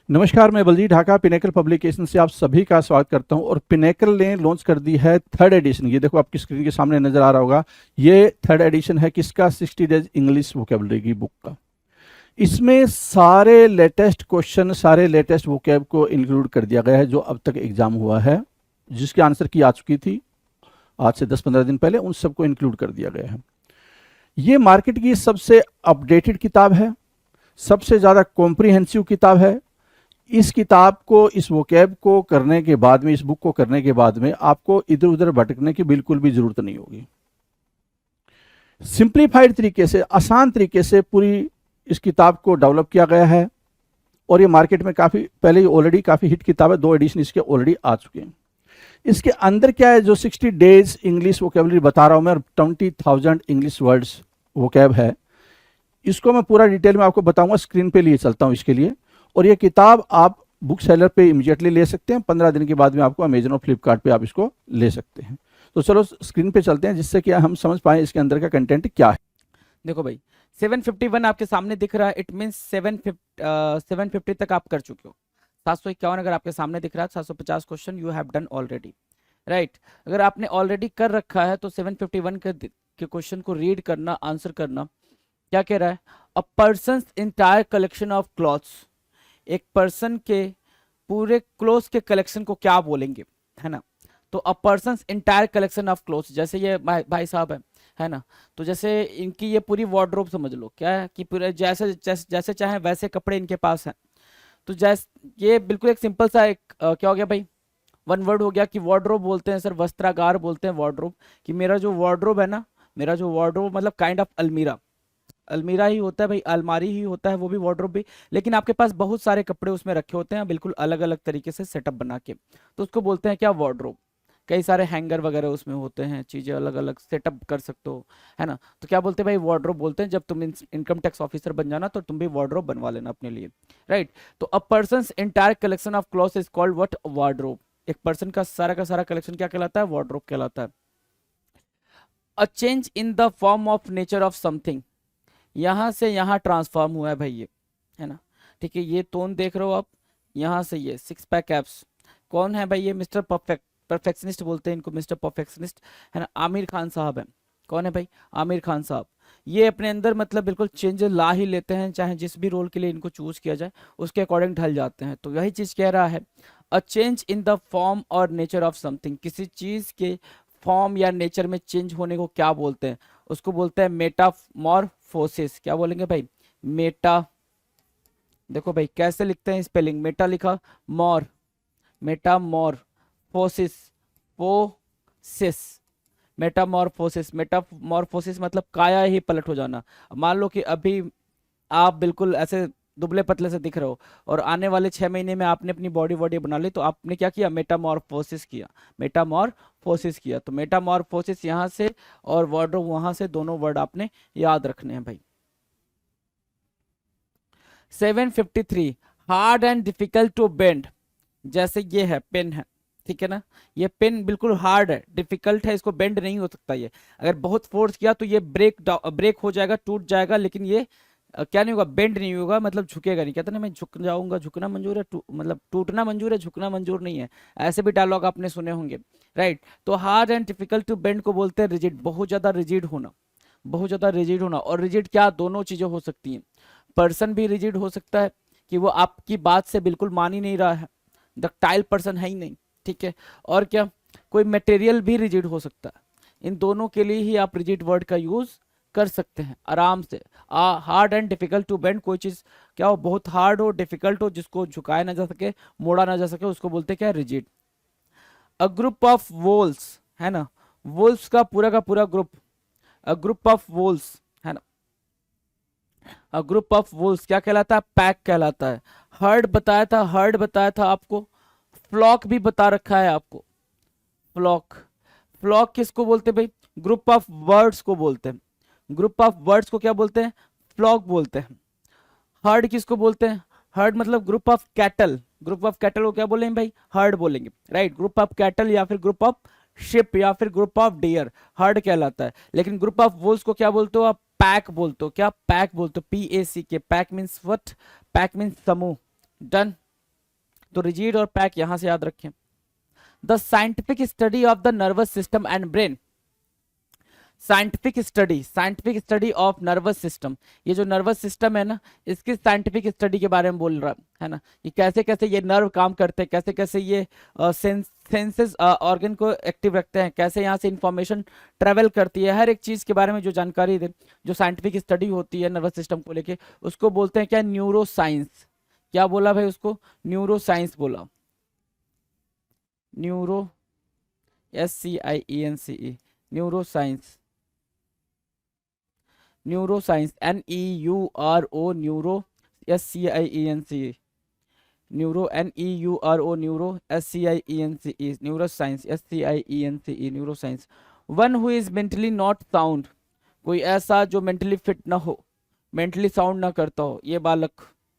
नमस्कार, मैं Baljeet Dhaka pinnacle publication से आप सभी का स्वागत करता हूं। और पिनेकल ने लॉन्च कर दी है थर्ड एडिशन। ये देखो आपकी स्क्रीन के सामने नजर आ रहा होगा। ये थर्ड एडिशन है किसका? 60 डेज इंग्लिश वोकेबलरी की बुक का। इसमें सारे लेटेस्ट क्वेश्चन, सारे लेटेस्ट वोकेब को इंक्लूड कर दिया गया है जो अब तक एग्जाम हुआ है, जिसकी आंसर की आ चुकी थी आज से 10-15 दिन पहले, उन सबको इंक्लूड कर दिया गया है। ये मार्केट की सबसे अपडेटेड किताब है, सबसे ज़्यादा कॉम्प्रिहेंसिव किताब है। इस किताब को, इस वोकैब को करने के बाद में, इस बुक को करने के बाद में आपको इधर उधर भटकने की बिल्कुल भी जरूरत नहीं होगी। सिंप्लीफाइड तरीके से, आसान तरीके से पूरी इस किताब को डेवलप किया गया है। और ये मार्केट में काफ़ी पहले ही ऑलरेडी काफ़ी हिट किताब है, 2 एडिशन इसके ऑलरेडी आ चुके हैं। इसके अंदर क्या है? जो 60 डेज इंग्लिश वोकेबलरी बता रहा हूं मैं, और 20,000 इंग्लिश वर्ड्स वोकैब है, इसको मैं पूरा डिटेल में आपको बताऊंगा। स्क्रीन पे लिए चलता हूं इसके लिए। और ये किताब आप बुक सेलर पे इमीडिएटली ले सकते हैं। 15 दिन के बाद में आपको अमेजन और फ्लिपकार्ट पे आप इसको ले सकते हैं। तो चलो स्क्रीन पे चलते हैं, जिससे कि हम समझ पाए इसके अंदर का कंटेंट क्या है। देखो भाई, 751 आपके सामने दिख रहा है। इट मीन 750 तक आप कर चुके हो। 751 अगर आपके सामने दिख रहा है, 750 question you have done already, right. अगर आपने ऑलरेडी कर रखा है तो 751 के क्वेश्चन को रीड करना, आंसर करना। क्या कह रहा है? A person entire collection of clothes. एक पर्सन के पूरे क्लोथ्स के कलेक्शन को क्या बोलेंगे, है ना। तो a person entire collection of clothes, जैसे ये भाई साहब है ना। तो जैसे इनकी ये पूरी वार्डरोब समझ लो, क्या है कि पूरे जैसे जैसे जैसे चाहे वैसे कपड़े इनके पास हैं। तो जैसे ये बिल्कुल एक सिंपल सा एक क्या हो गया भाई, वन वर्ड हो गया कि वार्डरोब बोलते हैं सर, वस्त्रागार बोलते हैं वार्डरोब। कि मेरा जो वार्डरोब है ना, मेरा जो वार्डरोब मतलब काइंड ऑफ अलमीरा। अलमीरा ही होता है भाई, अलमारी ही होता है, वो भी वार्डरोब भी। लेकिन आपके पास बहुत सारे कपड़े उसमें रखे होते हैं बिल्कुल अलग अलग तरीके से सेटअप बना के, तो उसको बोलते हैं क्या? वार्डरोब। कई सारे हैंगर वगैरह उसमें होते हैं, चीजें अलग अलग सेटअप कर सकते हो, है ना। तो क्या बोलते हैं भाई? वार्डरोब बोलते हैं। जब तुम इनकम टैक्स ऑफिसर बन जाना तो तुम भी वार्डरोब बनवा लेना अपने लिए, राइट। तो a person entire collection of clothes is called what? Wardrobe. एक पर्सन का सारा कलेक्शन क्या कहलाता है? वार्डरोब कहलाता है। A change in the form of nature of something. यहां से यहां ट्रांसफॉर्म हुआ है भाई ये, है ना। ठीक है, ये टोन देख रहे हो आप, यहां से ये 6 पैक एप्स। कौन है भाई? ये मिस्टर परफेक्शनिस्ट बोलते हैं इनको, मिस्टर परफेक्शनिस्ट, है ना। आमिर खान साहब है। कौन है भाई? आमिर खान साहब। ये अपने अंदर मतलब बिल्कुल चेंज ला ही लेते हैं, चाहे जिस भी रोल के लिए इनको चूज किया जाए उसके अकॉर्डिंग ढल जाते हैं। तो यही चीज कह रहा है, a change in the form और नेचर ऑफ समथिंग। किसी चीज के फॉर्म या नेचर में चेंज होने को क्या बोलते हैं? उसको बोलते हैं मेटामॉर्फोसिस। क्या बोलेंगे भाई? मेटा। देखो भाई कैसे लिखते हैं स्पेलिंग, मेटा लिखा, मॉर, मेटामॉर्फोसिस, फोसिस, मेटामॉर्फोसिस। मेटामॉर्फोसिस मतलब काया ही पलट हो जाना। मान लो कि अभी आप बिल्कुल ऐसे दुबले पतले से दिख रहे हो, और आने वाले 6 महीने में आपने अपनी बॉडी वॉडी बना ली, तो आपने क्या किया? मेटामॉर्फोसिस किया, मेटामॉर्फोसिस किया। तो मेटामॉर्फोसिस यहाँ से और वार्डरोब वहां से, दोनों वर्ड आपने याद रखने हैं भाई। 753, hard and difficult to bend. जैसे ये है, पेन है, ठीक है ना। ये पेन बिल्कुल हार्ड है, डिफिकल्ट है, इसको बेंड नहीं हो सकता। ये अगर बहुत फोर्स किया तो ये ब्रेक हो जाएगा, टूट जाएगा। लेकिन ये क्या नहीं होगा? बेंड नहीं होगा, मतलब झुकेगा नहीं। कहते ना, मैं झुक जाऊंगा, झुकना मंजूर है, मतलब टूटना मंजूर है, झुकना मंजूर नहीं है। ऐसे भी डायलॉग आपने सुने होंगे, राइट। तो hard and difficult to bend को बोलते हैं रिजिड। बहुत ज्यादा रिजिड होना, बहुत ज्यादा रिजिड होना। और रिजिड क्या? दोनों चीजें हो सकती हैं। पर्सन भी रिजिड हो सकता है कि वो आपकी बात से बिल्कुल मान ही नहीं रहा है, डक्टाइल पर्सन है ही नहीं, ठीक है। और क्या? कोई मटेरियल भी रिजिड हो सकता है। इन दोनों के लिए ही आप रिजिड वर्ड का यूज कर सकते हैं आराम से। Hard and difficult to bend, कोई चीज क्या हो, बहुत हार्ड हो, डिफिकल्ट हो, जिसको झुकाया ना जा सके, मोड़ा ना जा सके, उसको बोलते हैं क्या? रिजिड। अ ग्रुप ऑफ वोल्स, है ना। वोल्स का पूरा ग्रुप, अ ग्रुप ऑफ वोल्स, है ना। अ ग्रुप ऑफ वोल्स क्या कहलाता है? पैक कहलाता है। हर्ड बताया था, हर्ड बताया था आपको। फ्लॉक भी बता रखा है आपको, फ्लॉक। फ्लॉक किसको बोलते हैं भाई? ग्रुप ऑफ वर्ड्स को बोलते हैं। ग्रुप ऑफ वर्ड्स को क्या बोलते हैं? फ्लॉक बोलते हैं। हर्ड किसको बोलते हैं? हर्ड मतलब group of cattle. Group of cattle को क्या बोलेंगे भाई? हर्ड बोलेंगे, राइट। ग्रुप ऑफ कैटल या फिर ग्रुप ऑफ शिप या फिर ग्रुप ऑफ डियर, हर्ड कहलाता है। लेकिन ग्रुप ऑफ वोल्स को क्या बोलते हो आप? पैक बोलते हो। क्या? पैक बोलते हो, PACK। Pack means what? Pack means समूह। डन। तो रिजिड और पैक यहां से याद रखें। The scientific study of the nervous system and brain, scientific study of nervous system, ये जो नर्वस सिस्टम है ना, इसकी साइंटिफिक स्टडी के बारे में बोल रहा है ना, ये कैसे कैसे ये नर्व काम करते हैं, कैसे कैसे ये सेंसेस ऑर्गन को एक्टिव रखते हैं, कैसे यहाँ से इंफॉर्मेशन ट्रेवल करती है, हर एक चीज के बारे में जो जानकारी दे, जो साइंटिफिक स्टडी होती है नर्वस सिस्टम को लेके, उसको बोलते हैं क्या, न्यूरो साइंस। क्या बोला भाई उसको, न्यूरो साइंस बोला, neuro, SCIENCE, neuro science, neuro science, NEURO, neuro, SCIENCE, neuro, NEURO, neuro, SCIENCE, neuro science, SCIENCE, neuro science. One who is mentally not sound, कोई ऐसा जो मेंटली फिट ना हो, मेंटली साउंड ना करता हो, ये बालक,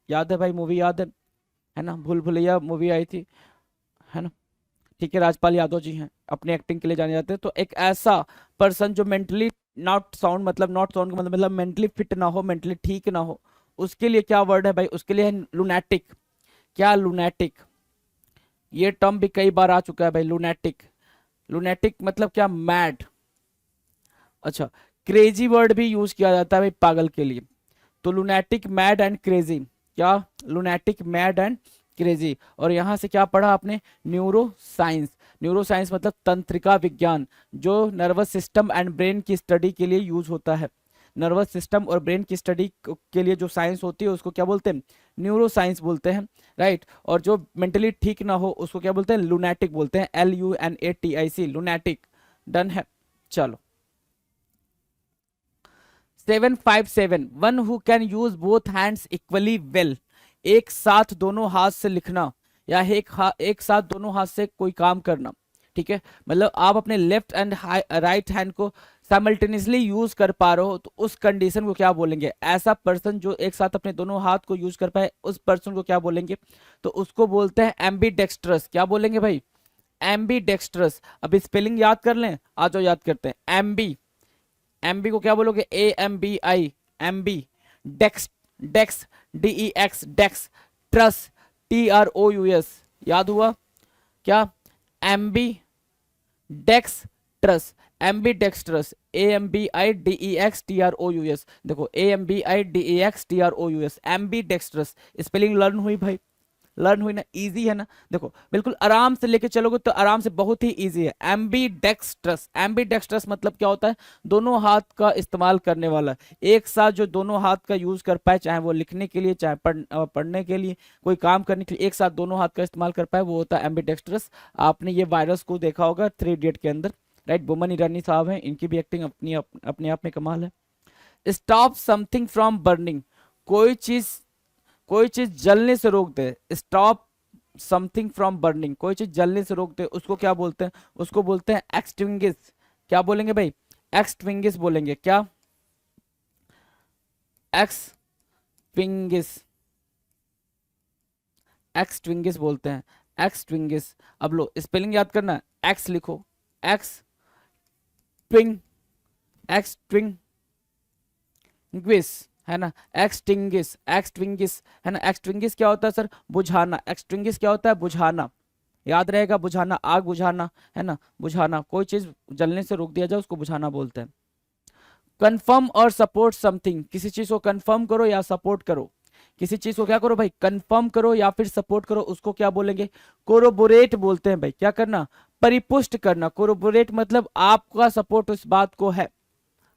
याद है भाई मूवी, याद है ना, भूल भुलैया मूवी आई थी, है ना, ठीक है, राजपाल यादव जी हैं, अपने एक्टिंग के लिए जाने जाते हैं। तो एक ऐसा पर्सन जो मेंटली नॉट साउंड, मतलब नॉट साउंड का मतलब मेंटली फिट ना हो, मेंटली ठीक ना हो, उसके लिए क्या वर्ड है भाई, उसके लिए है लुनैटिक। क्या, लुनैटिक, ये टर्म भी कई बार आ चुका है भाई, लुनैटिक। लुनैटिक मतलब क्या, मैड। अच्छा, क्रेजी वर्ड भी यूज किया जाता है भाई पागल के लिए। तो लुनैटिक, मैड एंड क्रेजी, क्या, लुनैटिक, मैड एंड क्रेजी। और यहां से क्या पढ़ा आपने, न्यूरो साइंस। न्यूरो साइंस मतलब तंत्रिका विज्ञान, जो नर्वस सिस्टम एंड ब्रेन की स्टडी के लिए यूज होता है। नर्वस सिस्टम और ब्रेन की स्टडी के लिए जो साइंस होती है उसको क्या बोलते हैं, न्यूरो साइंस बोलते हैं, राइट। और जो मेंटली ठीक ना हो उसको क्या बोलते हैं, लुनैटिक बोलते हैं, LUNATIC, लुनैटिक। डन है, चलो। 757, one who can use both hands equally well, एक साथ दोनों हाथ से लिखना, या एक साथ दोनों हाथ से कोई काम करना, ठीक है, मतलब आप अपने लेफ्ट एंड राइट हैंड को साइमल्टेनियसली यूज कर पा रहे हो, तो उस कंडीशन को क्या बोलेंगे, ऐसा पर्सन जो एक साथ अपने दोनों हाथ को यूज कर पाए, उस पर्सन को क्या बोलेंगे, तो उसको बोलते हैं एम्बीडेक्स्ट्रस। क्या बोलेंगे भाई, एम्बीडेक्स्ट्रस। अब स्पेलिंग याद कर लें, आ जाओ याद करते हैं। एम्बी, एम्बी को क्या बोलोगे, AMBI, एम्बी। डेक्स, डेक्स, DEX, डेक्स। ट्रस, TROUS, याद हुआ क्या, एम्बी डेक्स ट्रस, एम्बीडेक्स्ट्रस, AMBIDEXTROUS। देखो, AMBIDEXTROUS, एम्बीडेक्स्ट्रस। स्पेलिंग लर्न हुई भाई, लर्न हुई ना, इजी है ना। देखो बिल्कुल आराम से लेके चलोगे तो आराम से, बहुत ही इजी है। एम्बीडेक्स्ट्रस, एम्बीडेक्स्ट्रस मतलब क्या होता है, दोनों हाथ का इस्तेमाल करने वाला, एक साथ जो दोनों हाथ का यूज कर पाए, चाहे वो लिखने के लिए, चाहे पढ़ने के लिए, कोई काम करने के लिए, एक साथ दोनों हाथ का इस्तेमाल कर पाए, वो होता है एम्बीडेक्स्ट्रस। आपने ये वायरस को देखा होगा 3 इडियट के अंदर, राइट। बोमन ईरानी साहब हैं, इनकी भी एक्टिंग अपने आप में कमाल है। स्टॉप समथिंग फ्रॉम बर्निंग, कोई चीज, कोई चीज जलने से रोक दे, स्टॉप समथिंग फ्रॉम बर्निंग, कोई चीज जलने से रोक दे, उसको क्या बोलते हैं, उसको बोलते हैं एक्सटिंग्विश। क्या बोलेंगे भाई, एक्सटिंग्विश बोलेंगे, क्या, एक्सटिंग्विश, एक्सटिंग्विश बोलते हैं, एक्सटिंग्विश। अब लो स्पेलिंग याद करना, एक्स लिखो, एक्स ट्विंग, एक्सटिंग्विश, है ना, एक्सटिंग्विश, एक्सटिंग्विश, है ना। एक्सटिंग्विश क्या होता है सर, बुझाना। एक्सटिंग्विश क्या होता है, बुझाना, याद रहेगा, बुझाना, आग बुझाना, है ना, बुझाना, कोई चीज जलने से रोक दिया जाए उसको बुझाना बोलते हैं। कंफर्म और सपोर्ट समथिंग, किसी चीज को कंफर्म करो या सपोर्ट करो, किसी चीज को क्या करो भाई, कंफर्म करो या फिर सपोर्ट करो, उसको क्या बोलेंगे, कोरोबोरेट बोलते हैं भाई। क्या करना, परिपुष्ट करना। कोरोबोरेट मतलब आपका सपोर्ट उस बात को है,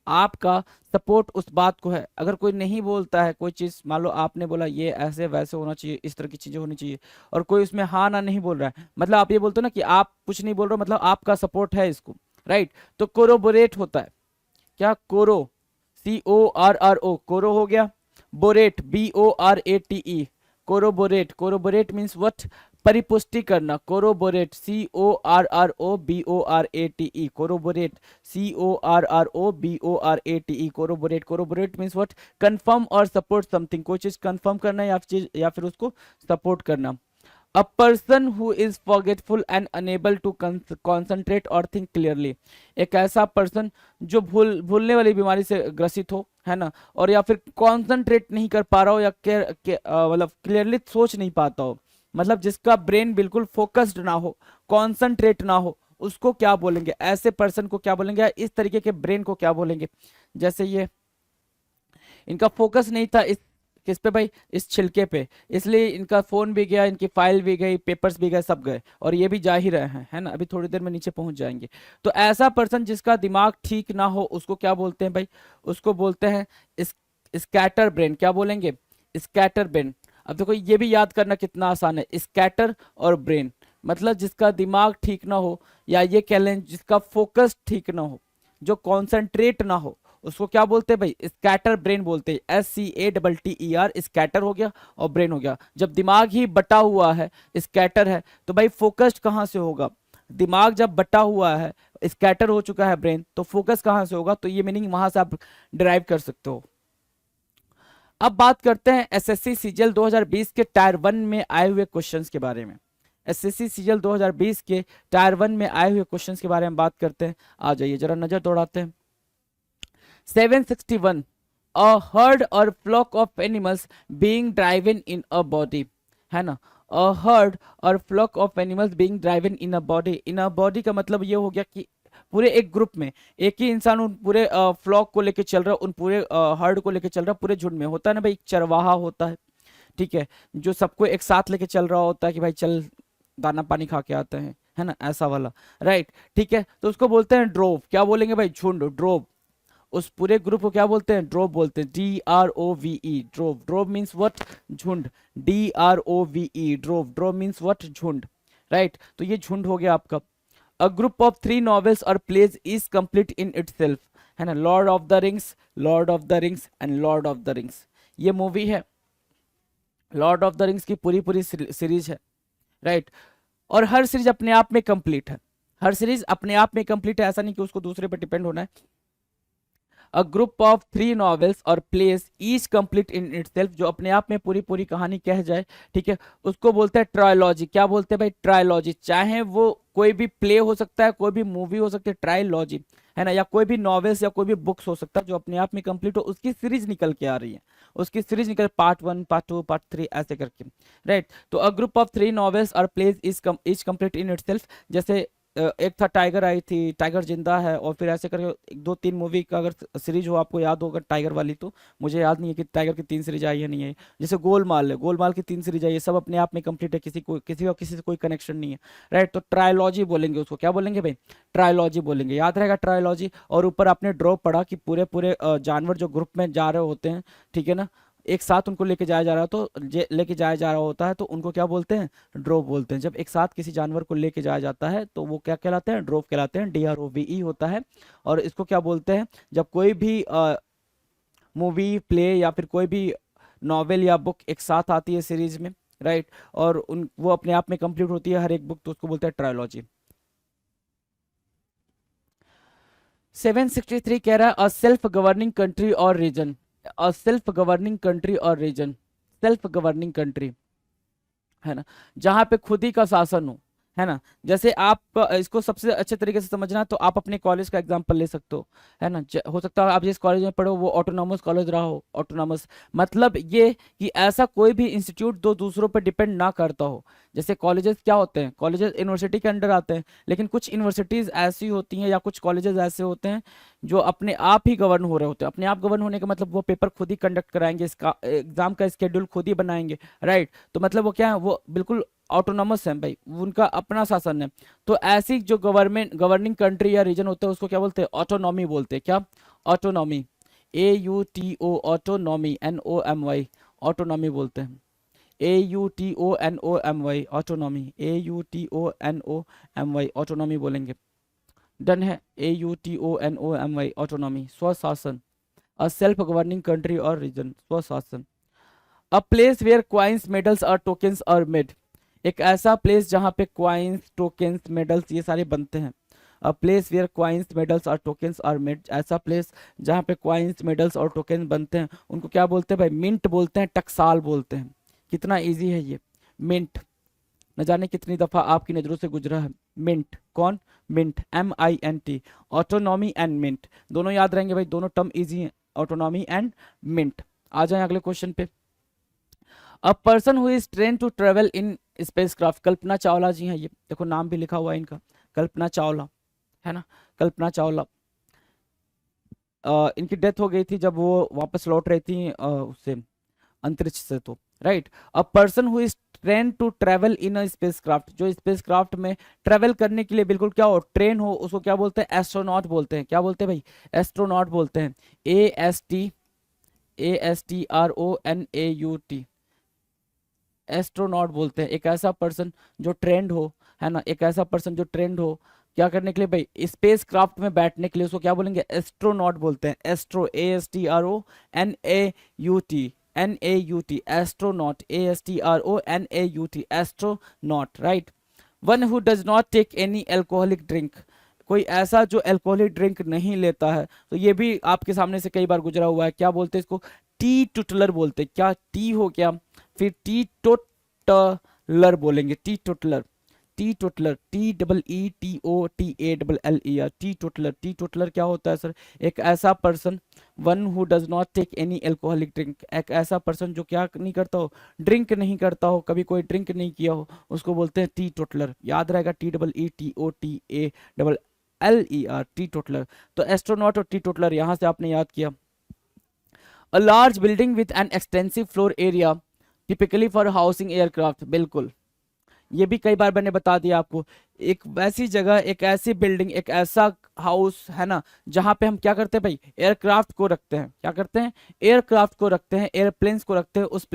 आपका सपोर्ट उस बात को है। अगर कोई नहीं बोलता है कोई चीज, मान लो आपने बोला ये ऐसे वैसे होना चाहिए, इस तरह की चीजें होनी चाहिए, और कोई उसमें हाँ ना नहीं बोल रहा है, मतलब आप ये बोलते हो ना कि आप कुछ नहीं बोल रहे हो, मतलब आपका सपोर्ट है इसको, राइट। तो कोरोबोरेट होता है, क्या, कोरो, CORRO, कोरो हो गया, borate, BORATE, corroborate. Corroborate means what, परिपुष्टि करना। Corroborate, CORROBORATE, corroborate, CORROBORATE, corroborate. Corroborate means what, confirm और सपोर्ट समथिंग, कोई चीज कंफर्म करना या फिर उसको सपोर्ट करना। A person who is forgetful and unable to concentrate और थिंक क्लियरली, एक ऐसा पर्सन जो भूलने वाली बीमारी से ग्रसित हो, है ना, और या फिर कॉन्सेंट्रेट नहीं कर पा रहा हो, या मतलब क्लियरली सोच नहीं पाता हो, मतलब जिसका ब्रेन बिल्कुल फोकस्ड ना हो, कॉन्सेंट्रेट ना हो, उसको क्या बोलेंगे? ऐसे पर्सन को क्या बोलेंगे? इस तरीके के ब्रेन को क्या बोलेंगे? जैसे ये इनका फोकस नहीं था इस किस पे भाई? इस छिलके पे, इसलिए इनका फोन भी गया, इनकी फाइल भी गई, पेपर्स भी गए, सब गए, और ये भी जा ही रहे हैं, है ना? अभी थोड़ी देर में नीचे पहुंच जाएंगे। तो ऐसा पर्सन जिसका दिमाग ठीक ना हो उसको क्या बोलते हैं भाई? उसको बोलते हैं स्कैटर ब्रेन। क्या बोलेंगे? Scatter brain. अब देखो ये भी याद करना कितना आसान है, स्कैटर और ब्रेन, मतलब जिसका दिमाग ठीक ना हो, या ये कह लें जिसका फोकस ठीक ना हो, जो कॉन्सेंट्रेट ना हो, उसको क्या बोलते हैं भाई? स्कैटर ब्रेन बोलते हैं। SCATTER, स्कैटर हो गया और ब्रेन हो गया। जब दिमाग ही बटा हुआ है, स्कैटर है, तो भाई फोकस्ड कहाँ से होगा? दिमाग जब बटा हुआ है, स्कैटर हो चुका है ब्रेन, तो फोकस कहाँ से होगा? तो ये मीनिंग वहां से आप डिराइव कर सकते हो। अब बात करते हैं SSC सीजीएल 2020 के टायर 1 में आए हुए क्वेश्चंस के बारे में। SSC सीजीएल 2020 के टायर 1 में आए हुए क्वेश्चंस के बारे में बात करते हैं। आ जाइए जरा नजर दौड़ाते हैं। 761, a herd or flock of animals being driven in a body, है ना? a herd or flock of animals being driven in a body, in a body का मतलब ये हो गया कि पूरे एक ग्रुप में एक ही इंसान उन पूरे फ्लॉक को लेके चल रहा है, उन पूरे हर्ड को लेके चल रहा है, पूरे झुंड में। होता है ना भाई, एक चरवाहा होता है, ठीक है, जो सबको एक साथ लेके चल रहा होता है कि भाई चल दाना पानी खा के आते हैं, है ना? ऐसा वाला, राइट, ठीक है। तो उसको बोलते हैं ड्रोव। क्या बोलेंगे भाई? झुंड, ड्रोव। उस पूरे ग्रुप को क्या बोलते हैं? ड्रोव बोलते हैं। DROVE, drove. Drove means what? झुंड। DROVE, drove. Drove means what? झुंड, राइट। तो ये झुंड हो गया आपका। अ ग्रुप ऑफ 3 नॉवेल्स और plays is complete in itself, है ना? Lord of the rings, lord of the rings and lord of the rings, ये मूवी है। लॉर्ड ऑफ द रिंग्स की पूरी पूरी सीरीज है, राइट। और हर सीरीज अपने आप में कंप्लीट है, हर सीरीज अपने आप में कंप्लीट है, ऐसा नहीं कि उसको दूसरे पर डिपेंड होना है। अ ग्रुप ऑफ 3 नॉवेल्स और place each complete in itself, जो अपने आप में पूरी पूरी कहानी कह जाए, ठीक है, उसको बोलते हैं ट्रायोलॉजी। क्या बोलते हैं भाई? ट्रायोलॉजी। चाहे वो कोई भी प्ले हो सकता है, कोई भी मूवी हो सकती है, ट्रायोलॉजी, है ना? या कोई भी नॉवेल्स या कोई भी बुक्स हो सकता है जो अपने आप में कंप्लीट हो, उसकी सीरीज निकल के आ रही है, उसकी सीरीज निकल, पार्ट 1, पार्ट 2, पार्ट 3 ऐसे करके, राइट। तो अ ग्रुप ऑफ 3 नॉवेल्स और plays is complete in itself. जैसे एक था टाइगर आई थी, टाइगर जिंदा है, और फिर ऐसे करके 2-3 मूवी का अगर सीरीज हो, आपको याद होगा टाइगर वाली, तो मुझे याद नहीं है कि टाइगर की 3 सीरीज आई है नहीं है। जैसे गोलमाल है, गोलमाल की 3 सीरीज आई है, सब अपने आप में कंप्लीट है, किसी से कोई कनेक्शन नहीं है, राइट। तो ट्रायोलॉजी बोलेंगे उसको। क्या बोलेंगे भाई? ट्रायोलॉजी बोलेंगे, याद रहेगा ट्रायोलॉजी। और ऊपर आपने ड्रॉ पढ़ा कि पूरे पूरे जानवर जो ग्रुप में जा रहे होते हैं, ठीक है ना, एक साथ उनको लेके जाया जा रहा है, तो लेके जाया जा रहा होता है, तो उनको क्या बोलते हैं? ड्रोव बोलते हैं। जब एक साथ किसी जानवर को लेके जाया जाता है तो वो क्या कहलाते हैं? ड्रोव कहलाते हैं। DROVE होता है। और इसको क्या बोलते हैं? जब कोई भी मूवी, प्ले या फिर कोई भी नॉवेल या बुक एक साथ आती है सीरीज में, राइट, और उन वो अपने आप में कंप्लीट होती है हर एक बुक, तो उसको बोलते हैं ट्रायोलॉजी। 763 कह रहा है अ सेल्फ गवर्निंग कंट्री और region, a self governing country और रीजन, सेल्फ गवर्निंग कंट्री, है ना, जहां पे खुद ही का शासन हो, है ना। जैसे आप इसको सबसे अच्छे तरीके से समझना तो आप अपने कॉलेज का एग्जांपल ले सकते हो, है ना। हो सकता है आप जिस कॉलेज में पढ़ो वो ऑटोनॉमस कॉलेज रहा हो। ऑटोनॉमस मतलब ये कि ऐसा कोई भी इंस्टीट्यूट दो दूसरों पर डिपेंड ना करता हो। जैसे कॉलेजेस क्या होते हैं? कॉलेजेस यूनिवर्सिटी के अंडर आते हैं, लेकिन कुछ यूनिवर्सिटीज ऐसी होती हैं या कुछ कॉलेजेस ऐसे होते हैं जो अपने आप ही गवर्न हो रहे होते हैं। अपने आप गवर्न होने का मतलब वो पेपर खुद ही कंडक्ट कराएंगे, इसका एग्जाम का स्केड्यूल खुद ही बनाएंगे, राइट। तो मतलब वो क्या है? वो बिल्कुल ऑटोनॉमस है भाई, उनका अपना शासन है। तो ऐसी जो गवर्निंग कंट्री या रीजन होते हैं उसको क्या बोलते हैं? ऑटोनॉमी बोलते हैं। क्या? Autonomy, AUTO, autonomy, NOMY, autonomy बोलते हैं। AUTONOMY, ऑटोनॉमी, AUTONOMY, ऑटोनॉमी बोलेंगे। डन है। AUTONOMY, ऑटोनॉमी, स्वशासन। अ सेल्फ गवर्निंग कंट्री और रीजन, स्वशासन। A place where coins, medals और टोकन्स आर मेड, एक ऐसा प्लेस जहां पे क्वाइंस, टोकन्स, मेडल्स ये सारे बनते हैं। A place where coins, medals और टोकन्स आर मेड, ऐसा प्लेस जहां पे क्वाइंस, मेडल्स और टोकन बनते हैं, उनको क्या बोलते हैं भाई? मिंट बोलते हैं, टकसाल बोलते हैं। कितना इजी है ये मिंट, न जाने कितनी दफा आपकी नजरों से गुजरा है। मिंट, कौन? Mint, MINT। Autonomy and mint दोनों याद रहेंगे भाई, दोनों टर्म इजी हैं, ऑटोनॉमी एंड मिंट। आ जाए अगले क्वेश्चन पे। A person who is train to travel in spacecraft Kalpana Chawla ji हैं, ये देखो नाम भी लिखा हुआ है इनका, कल्पना चावला, है ना, कल्पना चावला। इनकी डेथ हो गई थी जब वो वापस लौट रही थी उससे, अंतरिक्ष से। तो right, a person who is train to travel in a spacecraft, जो स्पेसक्राफ्ट में ट्रेवल करने के लिए बिल्कुल क्या हो, ट्रेन हो, उसको क्या बोलते हैं, एस्ट्रोनॉट बोलते हैं। क्या बोलते हैं भाई, एस्ट्रोनॉट बोलते हैं। ASTRONAUT, एस्ट्रोनॉट बोलते हैं एक ऐसा पर्सन जो ट्रेंड हो, है ना, एक ऐसा पर्सन जो ट्रेंड हो क्या करने के लिए भाई, स्पेस क्राफ्ट में बैठने के लिए, उसको क्या बोलेंगे, एस्ट्रोनॉट बोलते हैं। Astro, ASTRONAUT, astronaut, ASTRONAUT, astronaut, right. One who does not take any alcoholic drink, कोई ऐसा जो एल्कोहलिक ड्रिंक नहीं लेता है। तो ये भी आपके सामने से कई बार गुजरा हुआ है। क्या बोलते हैं इसको, टी टुटलर बोलते हैं। क्या टी हो क्या, फिर टी टोटलर बोलेंगे, teetotaller, teetotaller, TEETOTALLER, teetotaller. Teetotaller क्या होता है सर, एक ऐसा person, one who does not take any alcoholic drink, एक ऐसा पर्सन जो क्या नहीं करता हो, ड्रिंक नहीं करता हो, कभी कोई ड्रिंक नहीं किया हो, उसको बोलते हैं टी टोटलर। याद रहेगा, TEETOTALLER, टी टोटलर। तो एस्ट्रोनॉट और टी टोटलर यहां से आपने याद किया। A large building with an extensive floor area typically for housing aircraft, बिल्कुल ये भी कई बार मैंने बता दिया आपको। एक वैसी जगह, एक ऐसी बिल्डिंग, एक ऐसा हाउस, है ना, जहां पे हम क्या करते हैं भाई, एयरक्राफ्ट को रखते हैं। क्या करते हैं, एयरक्राफ्ट को रखते हैं, एयरप्लेन्स को रखते हैं। उस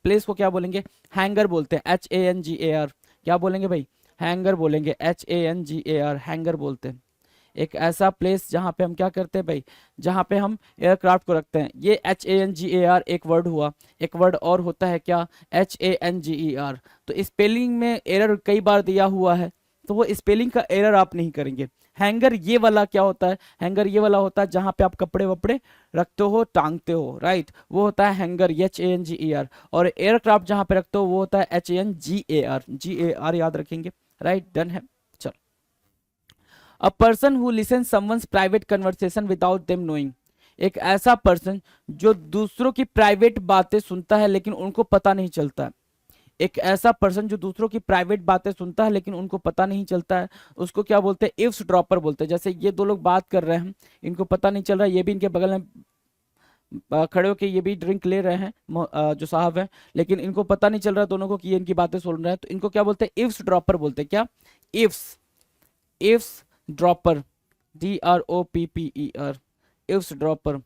प्लेस को क्या बोलेंगे, हैंगर बोलते हैं, HANGAR। क्या बोलेंगे भाई, हैंगर बोलेंगे, HANGAR, हैंगर बोलते हैं। एक ऐसा प्लेस जहां पे हम क्या करते हैं भाई, जहां पे हम एयरक्राफ्ट को रखते हैं। ये HANGAR एक वर्ड हुआ, एक वर्ड और होता है क्या, HANGER। तो स्पेलिंग में एरर कई बार दिया हुआ है, तो वो स्पेलिंग का एरर आप नहीं करेंगे। हैंगर ये वाला क्या होता है, हैंगर ये वाला होता है जहां पे आप कपड़े वपड़े रखते हो, टांगते हो, राइट, वो होता है हैंगर, HANGER। और एयरक्राफ्ट जहां पे रखते हो वो होता है HANGAR, याद रखेंगे, राइट, डन है। A person who listen someone's private conversation without them knowing, एक ऐसा पर्सन जो दूसरों की प्राइवेट बातें सुनता है लेकिन उनको पता नहीं चलता है। एक ऐसा पर्सन जो दूसरों की प्राइवेट बातें सुनता है लेकिन उनको पता नहीं चलता है, उसको क्या बोलते हैं, इव्स ड्रॉपर बोलते हैं। जैसे ये दो लोग बात कर रहे हैं, इनको पता नहीं चल रहा है, ये भी इनके बगल में खड़े होके ये भी ड्रिंक ले रहे हैं, जो साहब हैं, लेकिन इनको पता नहीं चल रहा दोनों को कि ये इनकी बातें सुन रहे हैं। तो इनको क्या बोलते हैं, इव्स ड्रॉपर बोलते हैं। क्या, ifs, ifs dropper, DROPPER, ifs dropper,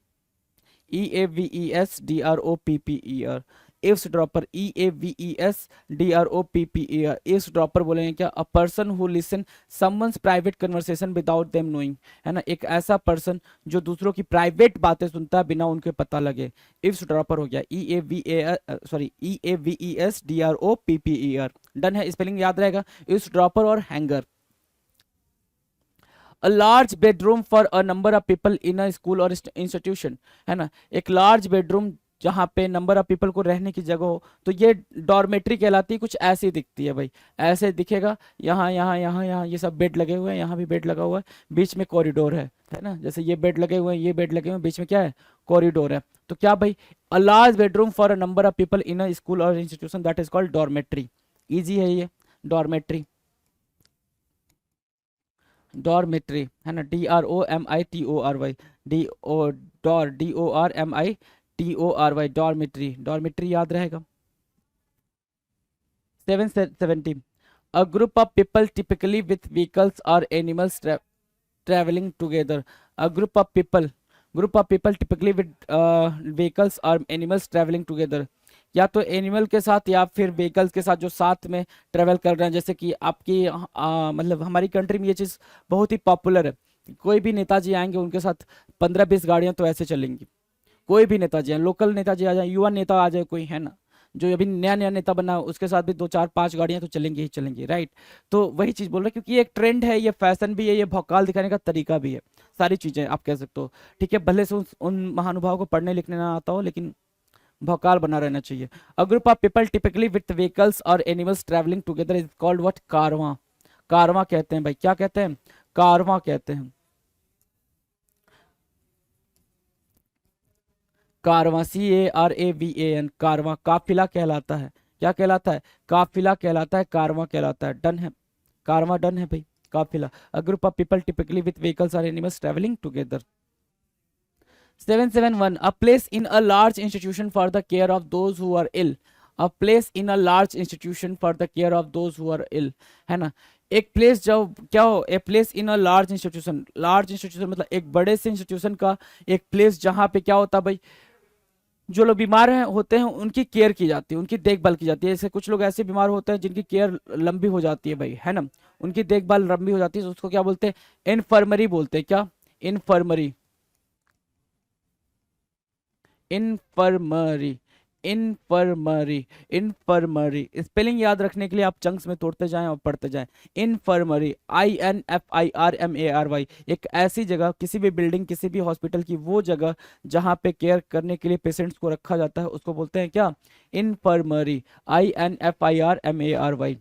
EAVESDROPPER, ifs dropper, EAVESDROPPER, ifs dropper बोलेंगे क्या, अ person who listen someone's private conversation without them knowing, है ना, एक ऐसा पर्सन जो दूसरों की प्राइवेट बातें सुनता है बिना उनके पता लगे, इव्स ड्रॉपर हो गया, EAVESDROPPER, डन है, स्पेलिंग याद रहेगा, इव्स ड्रॉपर और hanger. A large bedroom for a number of people in a school और इंस्टीट्यूशन, है ना, एक लार्ज बेडरूम जहाँ पे नंबर ऑफ पीपल को रहने की जगह हो, तो ये डॉर्मेट्री कहलाती है। कुछ ऐसी दिखती है भाई, ऐसे दिखेगा, यहाँ यहाँ यहाँ यहाँ ये सब बेड लगे हुए हैं, यहाँ भी बेड लगा हुआ है, बीच में कॉरिडोर है ना, जैसे ये बेड लगे हुए हैं, ये बेड लगे हुए हैं, बीच में क्या है, कॉरिडोर है। तो क्या भाई, a large bedroom for a number of people in a school और institution, that is called dormitory. Easy है ये, डॉर्मेट्री, डॉर्मेट्री, है ना, DROMITORY, DORMITORY, डॉर्मेट्री, डॉर्मेट्री याद रहेगा। 770, अ group of people typically with vehicles और animals traveling together, a group of people typically with vehicles or animals traveling together, या तो animal के साथ या फिर व्हीकल्स के साथ जो साथ में ट्रेवल कर रहे हैं। जैसे कि आपकी मतलब हमारी कंट्री में ये चीज़ बहुत ही पॉपुलर है, कोई भी नेताजी आएंगे उनके साथ 15-20 गाड़ियां तो ऐसे चलेंगी। कोई भी नेताजी आए, लोकल नेताजी आ जाए, युवा नेता आ जाए कोई, है ना, जो अभी नया नया नेता बना है, उसके साथ भी 2 4 5 गाड़ियां तो चलेंगी ही चलेंगी, राइट। तो वही चीज बोल रहे हैं, क्योंकि ये एक ट्रेंड है, ये फैशन भी है, ये भौकाल दिखाने का तरीका भी है, सारी चीजें आप कह सकते हो। ठीक है, भले से उन महानुभावों को पढ़ने लिखने ना आता हो, लेकिन भौकाल बना रहना चाहिए। A group of people typically with vehicles और animals travelling together is called what, कारवां। कारवां कहते हैं भाई, क्या कहते हैं, कारवां कहते हैं, कारवां, CARAVAN, कारवां, काफिला कहलाता है। क्या कहलाता है? काफिला कहलाता है, कारवां कहलाता है। डन है, कारवां डन है भाई, काफिला। A group of people typically with vehicles और animals travelling together. 771 a place in a large institution for the care of those who are ill, a place in a large institution for the care of those who are ill, है ना। एक place जब क्या हो, a place in a large institution, large institution मतलब एक बड़े से इंस्टीट्यूशन का एक प्लेस जहाँ पे क्या होता है भाई, जो लोग बीमार हैं होते हैं उनकी केयर की जाती है, उनकी देखभाल की जाती है। जैसे कुछ लोग ऐसे बीमार होते हैं जिनकी केयर लंबी हो जाती है भाई, है ना, उनकी देखभाल लंबी हो जाती है, तो उसको क्या बोलते हैं? इन्फर्मरी बोलते हैं। क्या? Infirmary, infirmary, infirmary, infirmary. Spelling याद रखने के लिए आप चंक्स में तोड़ते जाएं और पढ़ते जाएं। इन्फर्मरी, INFIRMARY, एक ऐसी जगह, किसी भी बिल्डिंग, किसी भी हॉस्पिटल की वो जगह जहां पे केयर करने के लिए पेशेंट्स को रखा जाता है, उसको बोलते हैं क्या? Infirmary, INFIRMARY।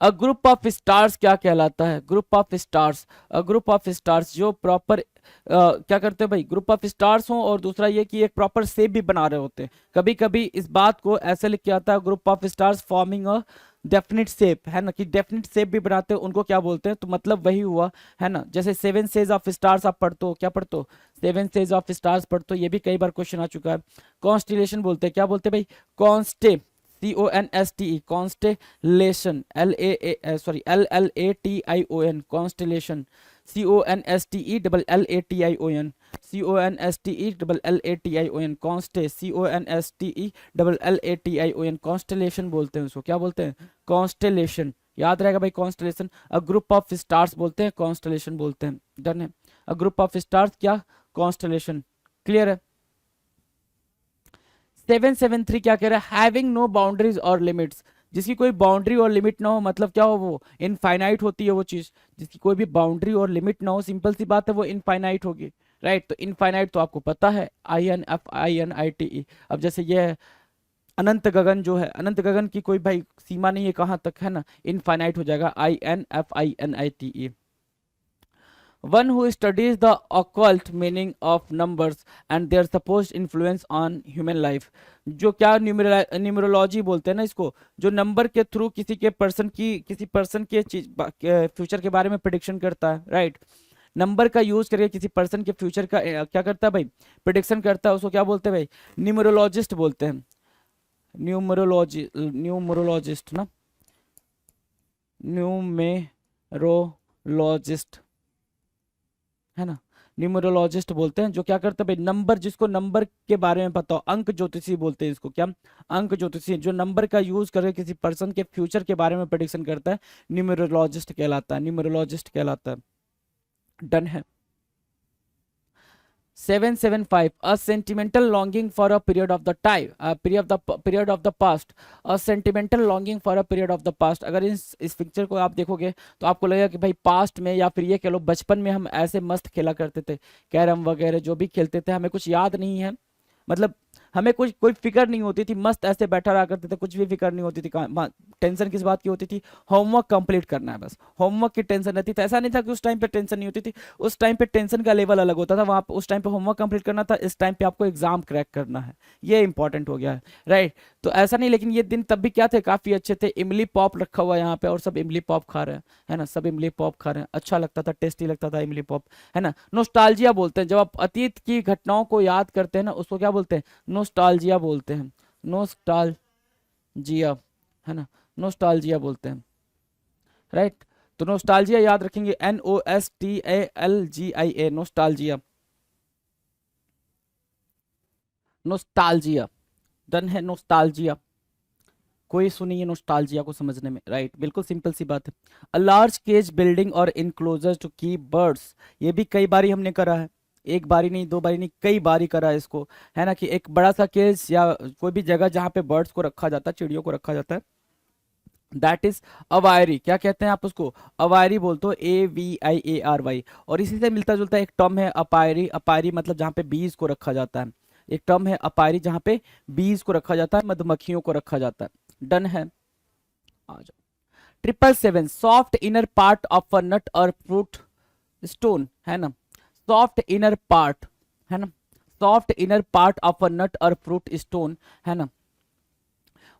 A group of stars क्या कहलाता है? Group of stars, a group of stars जो प्रॉपर क्या करते हैं भाई, ग्रुप ऑफ स्टार्स हो, और दूसरा ये कि एक प्रॉपर शेप भी बना रहे होते हैं। कभी कभी इस बात को ऐसे लिख के आता है, group of stars forming a definite shape, है ना, कि डेफिनिट शेप भी बनाते हैं, उनको क्या बोलते हैं? तो मतलब वही हुआ, है ना। जैसे सेवन सेज ऑफ स्टार्स आप पढ़ते हो, क्या पढ़ते हो? सेवन सेज ऑफ स्टार्स पढ़ते हो, ये भी कई बार क्वेश्चन आ चुका है। कॉन्स्टिलेशन बोलते हैं, क्या बोलते हैं भाई? कॉन्स्टे, CONSTE, constellation, LLATION, constellation, CONSTELLATION, CONSTELLATIOन, कॉन्स्टे, CONSTELLATION, constellation बोलते हैं उसको। क्या बोलते हैं? कॉन्स्टेलेशन। याद रहेगा भाई, constellation. A group of stars बोलते हैं, कॉन्स्टेलेशन बोलते हैं। डन है। अ ग्रुप ऑफ स्टार्स क्या? कॉन्स्टेलेशन। क्लियर है। 773 क्या कह रहा है? हैविंग नो बाउंड्रीज और लिमिट्स, जिसकी कोई बाउंड्री और लिमिट ना हो, मतलब क्या हो? वो इनफाइनाइट होती है वो चीज, जिसकी कोई भी बाउंड्री और लिमिट ना हो, सिंपल सी बात है, वो इनफाइनाइट होगी। राइट, तो इनफाइनाइट तो आपको पता है, INFINITE। अब जैसे ये है अनंत गगन, जो है अनंत गगन की कोई भाई सीमा नहीं है कहाँ तक, है ना, इनफाइनाइट हो जाएगा, INFINITE। One who studies the occult meaning of numbers and their supposed influence on human life, जो क्या न्यूमरोलॉजी बोलते हैं ना इसको, जो नंबर के थ्रू किसी पर्सन के चीज फ्यूचर के बारे में प्रिडिक्शन करता है। राइट, नंबर का यूज करके किसी पर्सन के फ्यूचर का क्या करता है भाई? प्रिडिक्शन करता है, उसको क्या बोलते हैं भाई? न्यूमरोलॉजिस्ट बोलते हैं। न्यूमरोलॉजिस्ट ना, न्यूमेरोलॉजिस्ट, है ना, न्यूमरोलॉजिस्ट बोलते हैं, जो क्या करते हैं भाई? नंबर, जिसको नंबर के बारे में पता हो, अंक ज्योतिषी बोलते हैं इसको। क्या? अंक ज्योतिषी, जो नंबर का यूज करके किसी पर्सन के फ्यूचर के बारे में प्रेडिक्शन करता है, न्यूमरोलॉजिस्ट कहलाता है, न्यूमरोलॉजिस्ट कहलाता है। डन है। 775 a sentimental longing for a period of the time, a period of the past, a sentimental longing for a period of the past। अगर इस पिक्चर को आप देखोगे तो आपको लगेगा कि भाई पास्ट में, या फिर ये कह लो बचपन में, हम ऐसे मस्त खेला करते थे, कैरम वगैरह जो भी खेलते थे, हमें कुछ याद नहीं है, मतलब हमें कुछ कोई फिक्र नहीं होती थी, मस्त ऐसे बैठा रहा करते थे, कुछ भी फिक्र नहीं होती थी। टेंशन किस बात की होती थी? होमवर्क कंप्लीट करना है, बस होमवर्क की टेंशन रहती थी। ऐसा नहीं था कि उस टाइम पे टेंशन नहीं होती थी, उस टाइम पे टेंशन का लेवल अलग होता था। वहां पे उस टाइम पे होमवर्क कंप्लीट करना था, इस टाइम पे आपको एग्जाम क्रैक करना है, ये इंपॉर्टेंट हो गया है। राइट, तो ऐसा नहीं, लेकिन ये दिन तब भी क्या थे, काफी अच्छे थे। इमली पॉप रखा हुआ है यहाँ पे और सब इमली पॉप खा रहे हैं, है ना, सब इमली पॉप खा रहे हैं, अच्छा लगता था, टेस्टी लगता था इमली पॉप, है ना। नोस्टाल्जिया बोलते हैं, जब आप अतीत की घटनाओं को याद करते हैं ना, उसको क्या बोलते हैं? नोस्टाल्जिया बोलते हैं, नोस्टाल्जिया, है ना, नोस्टाल्जिया बोलते हैं। राइट, तो नोस्टाल्जिया याद रखेंगे, NOSTALGIA, नोस्टाल्जिया, नोस्टाल्जिया। डन है, नोस्टाल्जिया। कोई इशू नहीं है नोस्टाल्जिया को समझने में। राइट, बिल्कुल सिंपल सी बात है। अ लार्ज केज बिल्डिंग और इनक्लोजर टू कीप बर्ड्स, ये भी कई बारी हमने करा है, एक बारी नहीं, दो बारी नहीं, कई बारी करा है इसको, है ना, कि एक बड़ा सा केज या कोई भी जगह जहाँ पे बर्ड्स को रखा जाता है, चिड़ियों को रखा जाता है, दैट इज अवायरी। क्या कहते हैं आप उसको? अवायरी बोलते हो, AVIARY। और इसी से मिलता जुलता एक टर्म है अपायरी। अपायरी मतलब जहाँ पे बीज को रखा जाता है, एक टर्म है अपायरी जहाँ पे बीज को रखा जाता है, मधुमक्खियों को रखा जाता है। डन है, आ जाओ। 777 soft inner part of a nut और फ्रूट स्टोन, है ना, सॉफ्ट इनर पार्ट, है ना, soft inner part of a nut और फ्रूट स्टोन, है ना,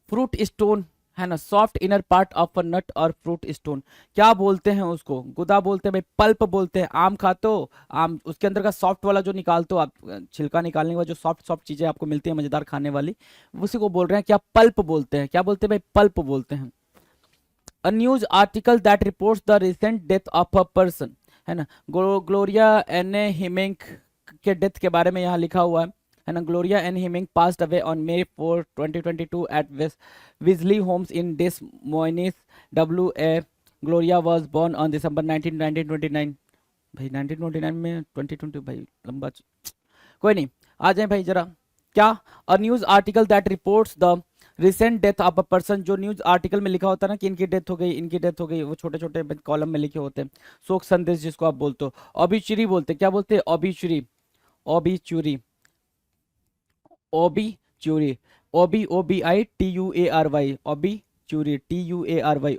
फ्रूट स्टोन है ना, soft inner part of a nut और फ्रूट स्टोन, क्या बोलते हैं उसको? गुदा बोलते हैं भाई, पल्प बोलते हैं। आम खाते हो, आम उसके अंदर का सॉफ्ट वाला जो निकालते हो आप, छिलका निकालने के बाद जो सॉफ्ट सॉफ्ट चीजें आपको मिलती है मजेदार खाने वाली, उसी को बोल रहे हैं क्या? पल्प बोलते हैं। क्या बोलते हैं भाई? पल्प बोलते हैं। A news article that reports the recent death of a person, है ना, ग्लोरिया एन हिमिंग के डेथ के बारे में यहाँ लिखा हुआ है ना। Gloria Ann Hemming passed away on May 4, 2022 at Wesley Homes in Des Moines, W A. ग्लोरिया वॉज बोर्न ऑन दिसंबर 19, 1929। भाई 1929 में 2020, भाई लंबा कोई नहीं, आ जाए भाई जरा। क्या? अ news article that reports the recent death of a person, जो न्यूज आर्टिकल में लिखा होता है ना कि इनकी डेथ हो गई, इनकी डेथ हो गई, वो छोटे छोटे कॉलम में लिखे होते हैं। शोक संदेश जिसको आप बोलते हो, ऑबिचुरी बोलते हैं। क्या बोलते हैं? Obituary, obituary, obituary, OBOBITUARY, obituary, TUARY,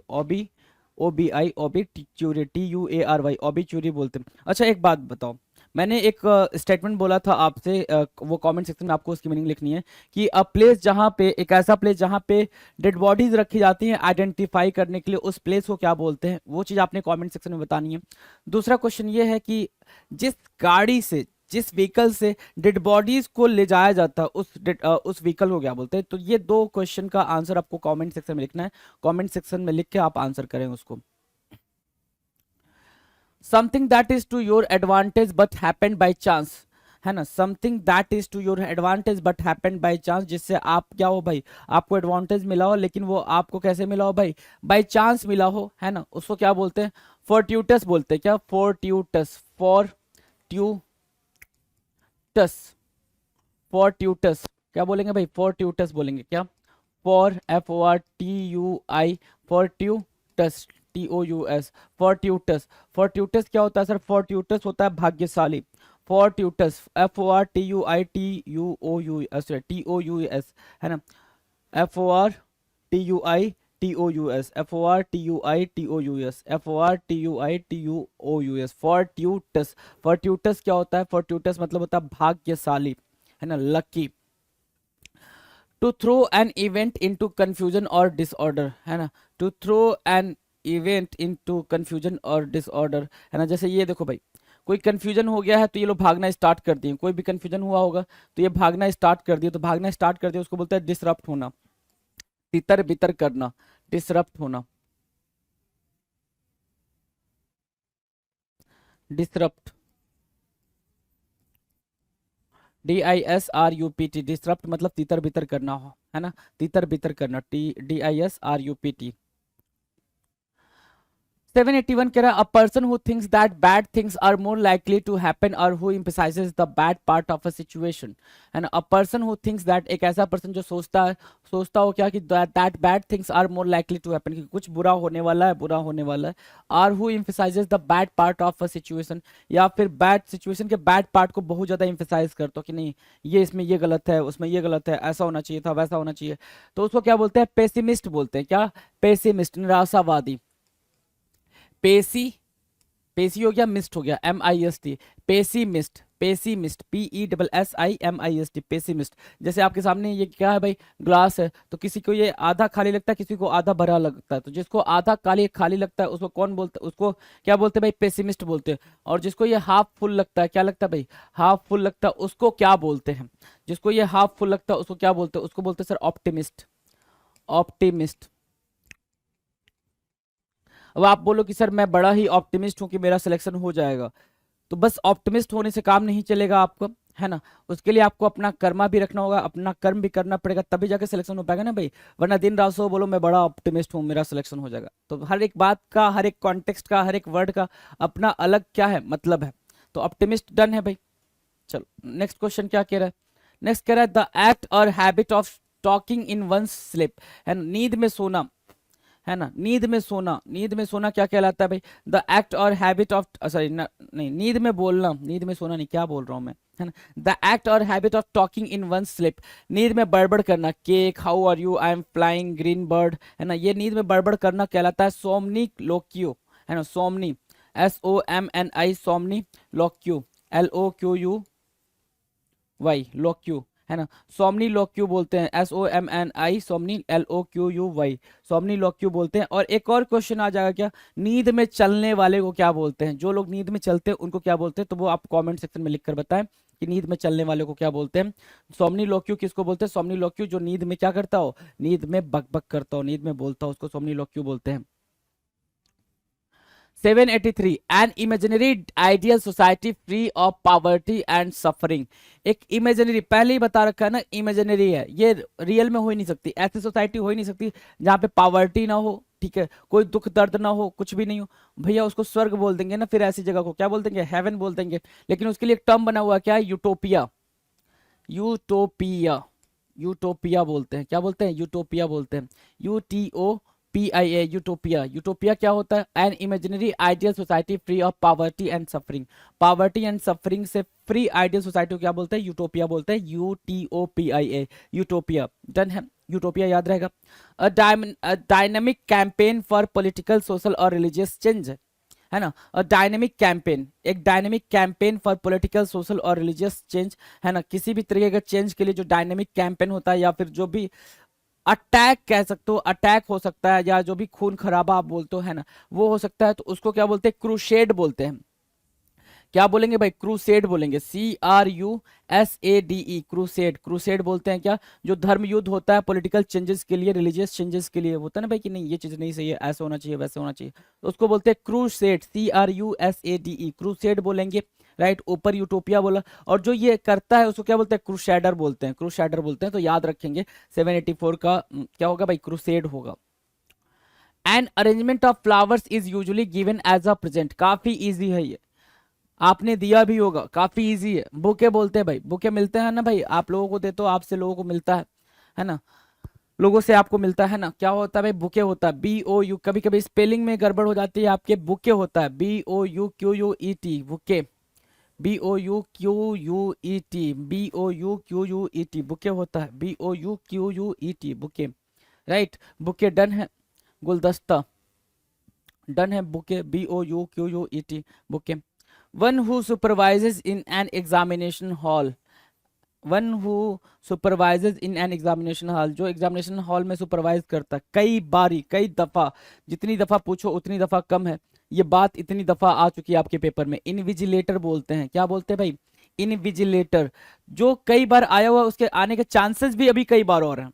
OBI, OBTURY, obituary बोलते हैं। अच्छा एक बात बताओ, मैंने एक स्टेटमेंट बोला था आपसे, वो कमेंट सेक्शन में आपको उसकी मीनिंग लिखनी है कि अ प्लेस जहाँ पे, एक ऐसा प्लेस जहाँ पे डेड बॉडीज रखी जाती हैं आइडेंटिफाई करने के लिए, उस प्लेस को क्या बोलते हैं? वो चीज़ आपने कमेंट सेक्शन में बतानी है। दूसरा क्वेश्चन ये है कि जिस गाड़ी से, जिस व्हीकल से डेड बॉडीज को ले जाया जाता है, उस व्हीकल को क्या बोलते हैं? तो ये दो क्वेश्चन का आंसर आपको कमेंट सेक्शन में लिखना है। कमेंट सेक्शन में लिख के आप आंसर करें उसको। Something that is to your advantage but happen by chance, है ना। Something that is to your advantage but happen by chance, जिससे आप क्या हो भाई, आपको एडवांटेज मिला हो, लेकिन वो आपको कैसे मिला हो भाई? बाय चांस मिला हो, है ना। उसको क्या बोलते हैं? फोर्ट्यूटस बोलते हैं। क्या? फोर्ट्यूटस, फोर्ट्यूटस, फोर्ट्यूटस। क्या बोलेंगे भाई? फोर्ट्यूटस बोलेंगे। क्या? For, FORTUI, फोर्ट्यूटस, TOUS, फोर्ट्यूटस। फोर्ट्यूटस क्या होता है सर? फोर्ट्यूटस होता है भाग्यशाली। फोर्ट्यूटस, FORTUITUOUS, TOUS, है ना। FORTUITOUS, FORTUITOUS, FORTUITOUS, फोर्ट्यूटस। फोर्ट्यूटस क्या होता है? फोर्ट्यूटस मतलब होता है भाग्यशाली, है ना, lucky. To throw an event into confusion और डिसऑर्डर, है ना। To throw an event into confusion और डिसऑर्डर, है ना। जैसे ये देखो भाई, कोई कंफ्यूजन हो गया है तो ये लोग भागना स्टार्ट कर दिए। कोई भी कंफ्यूजन हुआ होगा तो ये भागना स्टार्ट कर दिए, तो भागना स्टार्ट कर दिया उसको बोलते हैं डिसरप्ट होना, तितर बितर करना, डिसरप्ट होना, डिसरप्ट, DISRUPT, डिसरप्ट मतलब तितर बितर करना हो, है ना, तितर बितर करना, DISRUPT। 781 कह रहा है, a person who thinks that bad things are more likely to happen और who emphasises the bad part of a situation, है ना। A person who thinks that, एक ऐसा पर्सन जो सोचता हो क्या कि that bad things are more likely to happen, कि कुछ बुरा होने वाला है, बुरा होने वाला है। Or who emphasises the bad part of a situation, या फिर बैड सिचुएशन के बैड पार्ट को बहुत ज्यादा एम्फसाइज करते हो कि नहीं ये इसमें ये गलत है, उसमें ये गलत है, ऐसा होना चाहिए था, वैसा होना चाहिए, तो उसको क्या बोलते हैं? पेसिमिस्ट बोलते हैं। क्या? पेसिमिस्ट, निराशावादी। पेसी, पेसी हो गया, मिस्ट हो गया, MIST, पेसीमिस्ट, पेसीमिस्ट, PESSIMIST, पेसीमिस्ट। जैसे आपके सामने ये क्या है भाई? ग्लास है, तो किसी को ये आधा खाली लगता है, किसी को आधा भरा लगता है, तो जिसको आधा खाली खाली लगता है उसको कौन बोलता है? उसको क्या बोलते हैं भाई? पेसिमिस्ट बोलते हैं। और जिसको ये हाफ फुल लगता है, क्या लगता है भाई? हाफ फुल लगता है, उसको क्या बोलते हैं? जिसको ये हाफ फुल लगता है उसको क्या बोलते हैं? उसको बोलते हैं सर ऑप्टिमिस्ट, ऑप्टिमिस्ट। अब आप बोलो कि सर मैं बड़ा ही ऑप्टिमिस्ट हूं कि मेरा सिलेक्शन हो जाएगा, तो बस ऑप्टिमिस्ट होने से काम नहीं चलेगा आपको, है ना। उसके लिए आपको अपना कर्मा भी रखना होगा, अपना कर्म भी करना पड़ेगा, तभी जाके सिलेक्शन हो पाएगा ना भाई। वरना दिन रात सो बोलो मैं बड़ा ऑप्टिमिस्ट हूँ मेरा सिलेक्शन हो जाएगा, तो हर एक बात का, हर एक कॉन्टेक्स्ट का, हर एक वर्ड का अपना अलग क्या है मतलब है। तो ऑप्टिमिस्ट डन है भाई। चलो नेक्स्ट क्वेश्चन क्या कह रहा है? नेक्स्ट कह रहा है द एक्ट और habit of talking in one sleep, है ना, नींद में सोना, है ना। नींद में सोना, नींद में सोना क्या कहलाता है भाई? द एक्ट और हैबिट ऑफ, सॉरी नहीं, नींद में बोलना, नींद में सोना नहीं, क्या बोल रहा हूं मैं, है ना। द एक्ट और habit of talking in one sleep, नींद में बड़बड़ करना, cake, how are you, I am flying, green bird, है ना, ये नींद में बड़बड़ करना कहलाता है सोमनी लोक्यू, है ना, सोमनी, SOMNI, सोमनी लोक्यू, LOQUY, लोक्यू, है ना। सोमनी लॉक क्यों बोलते हैं, SOMNI, somni LOQUY, somniloquy क्यों बोलते हैं। और एक और क्वेश्चन आ जाएगा क्या, नींद में चलने वाले को क्या बोलते हैं, जो लोग नींद में चलते हैं उनको क्या बोलते हैं, तो वो आप कमेंट सेक्शन में लिखकर बताएं कि नींद में चलने वाले को क्या बोलते हैं। सोमनी लॉक्यू किसको बोलते हैं, सोमनी लॉक्यू जो नींद में क्या करता हो, नींद में बक बक करता हो, नींद में बोलता हो, उसको सोमनी लॉक्यू बोलते हैं। 783 an imaginary ideal society free of poverty and suffering. एक इमेजिनरी, पहले ही बता रखा है ना, इमेजिनरी है, ये रियल में हो ही नहीं सकती, ऐसी सोसाइटी हो ही नहीं सकती जहां पे पॉवर्टी ना हो, ठीक है, कोई दुख दर्द ना हो, कुछ भी नहीं हो, भैया उसको स्वर्ग बोल देंगे ना, फिर ऐसी जगह को क्या बोल देंगे, हेवन बोल देंगे। लेकिन उसके लिए एक टर्म बना हुआ है, क्या है, यूटोपिया, यूटोपिया, यूटोपिया बोलते हैं, क्या बोलते हैं, यूटोपिया बोलते हैं, UTOPIA, यूटोपिया। यूटोपिया क्या होता है, an imaginary ideal society free of poverty and suffering. Poverty and suffering से फ्री आइडियल सोसाइटी को क्या बोलते हैं, यूटोपिया बोलते हैं, UTOPIA, यूटोपिया। डन है, यूटोपिया याद रहेगा। A dynamic campaign for political, social और रिलीजियस चेंज, है ना। डायनेमिक कैंपेन, एक dynamic campaign for political, social और रिलीजियस चेंज, है ना। किसी भी तरीके का चेंज के लिए जो डायनेमिक कैंपेन होता है, या फिर जो भी अटैक कह सकते हो, अटैक हो सकता है, या जो भी खून खराबा आप बोलते हो, है ना, वो हो सकता है, तो उसको क्या बोलते हैं, क्रूसेड बोलते हैं। क्या बोलेंगे भाई, क्रूसेड बोलेंगे, CRUSADE, क्रूसेड। क्रूसेड बोलते हैं क्या, जो धर्म युद्ध होता है पॉलिटिकल चेंजेस के लिए, रिलीजियस चेंजेस के लिए होता है ना भाई, कि नहीं ये चीज नहीं सही है, ऐसा होना चाहिए, वैसे होना चाहिए, तो उसको बोलते हैं क्रूसेड, CRUSADE, क्रूसेड बोलेंगे। राइट, ऊपर यूटोपिया बोला, और जो ये करता है उसको क्या बोलते हैं, क्रूसैडर बोलते हैं, क्रूसैडर बोलते हैं, तो याद रखेंगे 784 का क्या होगा भाई, क्रूसेड होगा। An arrangement of flowers is usually given as a present, काफी इजी है ये, आपने दिया भी होगा, काफी इजी है। बुके बोलते हैं भाई, बुके मिलते हैं ना भाई, आप लोगों को देते हो, आपसे लोगों को मिलता है ना, लोगों से आपको मिलता है ना, क्या होता है भाई, बुके होता है, BOU, कभी कभी स्पेलिंग में गड़बड़ हो जाती है आपके, बुके होता है, BOUQUET, bouquet, BOUQUET, BOUQUET, bouquet होता है, BOUQUET, bouquet. Right, bouquet done है। गुलदस्ता डन है, bouquet, BOUQUET, bouquet. One who supervises in an examination hall, one who supervises in an examination hall, जो एग्जामिनेशन हॉल में supervise करता है, कई बारी, कई दफा, जितनी दफा पूछो उतनी दफा कम है, ये बात इतनी दफा आ चुकी है आपके पेपर में। इनविजिलेटर बोलते हैं, क्या बोलते हैं भाई, इनविजिलेटर, जो कई बार आया हुआ, उसके आने के चांसेस भी अभी कई बार और हैं,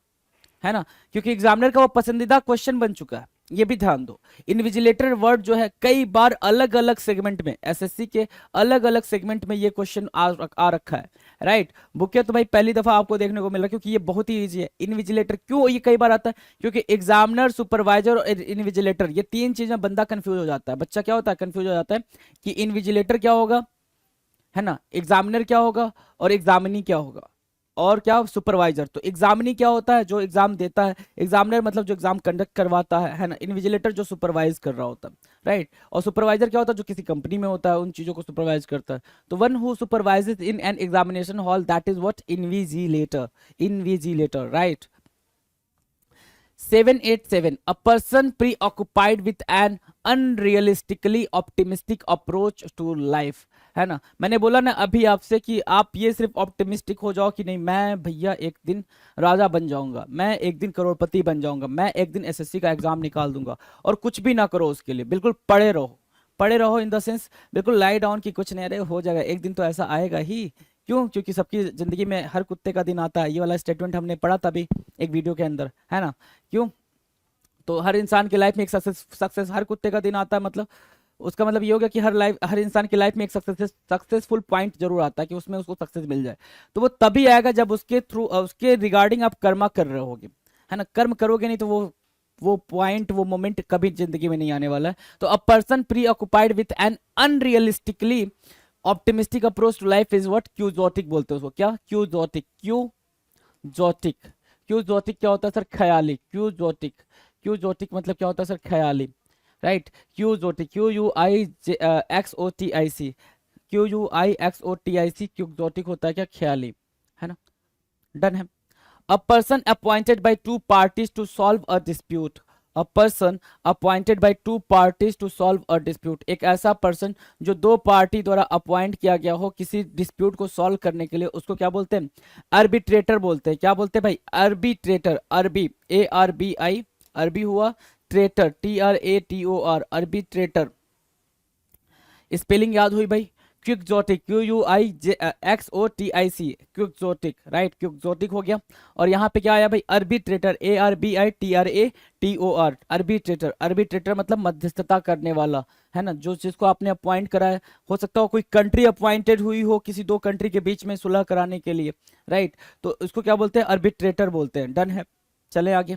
है ना, क्योंकि एग्जामिनर का वो पसंदीदा क्वेश्चन बन चुका है, ये भी ध्यान दो। इनविजिलेटर वर्ड जो है कई बार अलग अलग सेगमेंट में, SSC के अलग अलग सेगमेंट में ये क्वेश्चन आ रखा है। राइट, बुके तो भाई पहली दफा आपको देखने को मिला, क्योंकि ये बहुत ही इजी है। इनविजिलेटर क्यों ये कई बार आता है, क्योंकि एग्जामिनर, सुपरवाइजर और इनविजिलेटर, ये तीन चीजें बंदा कंफ्यूज हो जाता है, बच्चा क्या होता है, कंफ्यूज हो जाता है कि इनविजिलेटर क्या होगा, है ना, एग्जामिनर क्या होगा, और एग्जामिनी क्या होगा, और क्या, सुपरवाइजर। तो एग्जामिनी क्या होता है, जो एग्जाम देता है, एग्जामिनर मतलब जो एग्जाम कंडक्ट करवाता है ना, इन्विजिलेटर जो सुपरवाइज कर रहा होता है। राइट, और सुपरवाइजर क्या होता है, जो किसी कंपनी में होता है, उन चीजों को सुपरवाइज करता है। तो one who supervises in an examination hall, that is what, invigilator, invigilator. Right. 787 a person preoccupied with an unrealistically optimistic approach to life, है ना। मैंने बोला ना अभी आपसे कि आप ये सिर्फ ऑप्टिमिस्टिक हो जाओ कि नहीं, मैं भैया एक दिन राजा बन जाऊंगा, मैं एक दिन करोड़पति बन जाऊंगा, मैं एक दिन SSC का एग्जाम निकाल दूंगा, और कुछ भी ना करो उसके लिए, बिल्कुल पढ़े रहो, पढ़े रहो इन द सेंस बिल्कुल लाई डाउन की कुछ नहीं, अरे हो जाएगा एक दिन, तो ऐसा आएगा ही। क्यों, क्योंकि सबकी जिंदगी में हर कुत्ते का दिन आता है, ये वाला स्टेटमेंट हमने पढ़ा था अभी एक वीडियो के अंदर, है ना। क्यों, तो हर इंसान की लाइफ में एक सक्सेस हर कुत्ते का दिन आता है, मतलब उसका मतलब ये हो गया कि हर इंसान की लाइफ में एक सक्सेसफुल पॉइंट जरूर आता है कि उसमें उसको सक्सेस मिल जाए, तो वो तभी आएगा जब उसके थ्रू, उसके रिगार्डिंग आप कर्मा कर रहे होगे, है ना। कर्म करोगे नहीं तो वो पॉइंट, वो मोमेंट कभी जिंदगी में नहीं आने वाला है। तो a person preoccupied with an unrealistically optimistic approach to life is what, quixotic बोलते हैं उसको, क्या, क्यूजोटिक, क्यूजोटिक, क्यूजोटिक क्या होता है सर, ख्याली, क्यूजोटिक, क्यूजोटिक मतलब क्या होता है सर, ख्याली। Right, quixotic, QUIXOTIC, QUIXOTIC, quixotic होता है क्या, ख्याली, है ना। डन है। A person appointed by two parties to solve a dispute, a person appointed by two parties to solve a dispute, एक ऐसा पर्सन जो दो पार्टी द्वारा अपॉइंट किया गया हो किसी डिस्प्यूट को सॉल्व करने के लिए, उसको क्या बोलते हैं? आर्बिट्रेटर बोलते हैं। क्या बोलते हैं भाई? आर्बिट्रेटर, अरबी ARBI, अरबी हुआ, ट्रेटर TRATOR, आर्बिट्रेटर। स्पेलिंग याद हुई भाई? क्विक्जोटिक, QUIXOTIC, क्विक्जोटिक, राइट, क्विक्जोटिक हो गया। और यहाँ पे क्या आया भाई? Arbitrator, ARBITRATOR, arbitrator. आर्बिट्रेटर मतलब मध्यस्थता करने वाला, है ना, जो जिसको आपने अपॉइंट करा है। हो सकता हो कोई कंट्री अपॉइंटेड हुई हो किसी दो कंट्री के बीच में सुलह कराने के लिए, राइट, तो इसको क्या बोलते हैं? आर्बिट्रेटर बोलते हैं। डन है, चले आगे।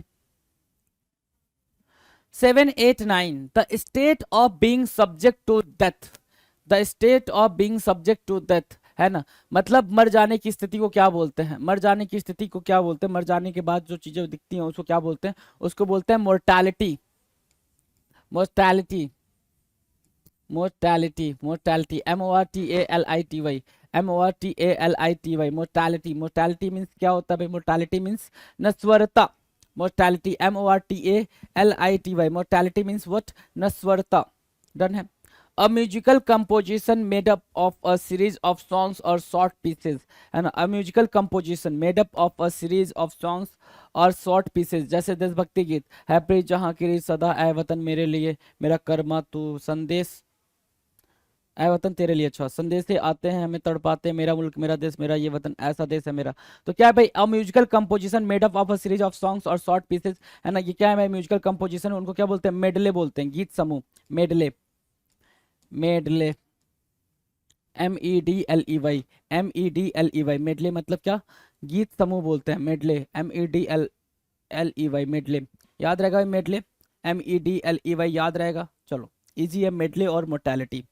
789, the state of being subject to death, the state of being subject to death, है ना, मतलब मर जाने की स्थिति को क्या बोलते हैं? मर जाने की स्थिति को क्या बोलते हैं? मर जाने के बाद जो चीजें दिखती हैं उसको क्या बोलते हैं? उसको बोलते हैं mortality, mortality, mortality, mortality, MORTALITY, MORTALITY, mortality. Mortality means क्या होता है भाई? मोर्टैलिटी मीन्स नश्वरता। Mortality, MORTALITY, mortality means what? नश्वरता। डन है। A musical composition made up of a series of songs or short pieces, है ना, a musical composition made up of a series of songs और short pieces, जैसे देशभक्ति गीत, है प्रीत जहाँ की रीत सदा, ऐ वतन मेरे लिए मेरा कर्मा तू, संदेश, ऐ वतन तेरे लिए, अच्छा, संदेश से आते हैं हमें तड़पाते, मेरा मुल्क मेरा देश मेरा ये वतन, ऐसा देश है मेरा। तो क्या है भाई? A musical composition made up of a series of songs और शॉर्ट पीसेस, है ना, ये क्या है भाई? म्यूजिकल कंपोजिशन, उनको क्या बोलते हैं? मेडले बोलते हैं, गीत समूह, medley, medley, MEDLEY, MEDLEY, medley मतलब क्या? गीत समूह बोलते हैं, मेडले, MEDLEY, मेडले, याद रहेगा भाई? मेडले, MEDLEY याद रहेगा। चलो, इजी है मेडले और mortality.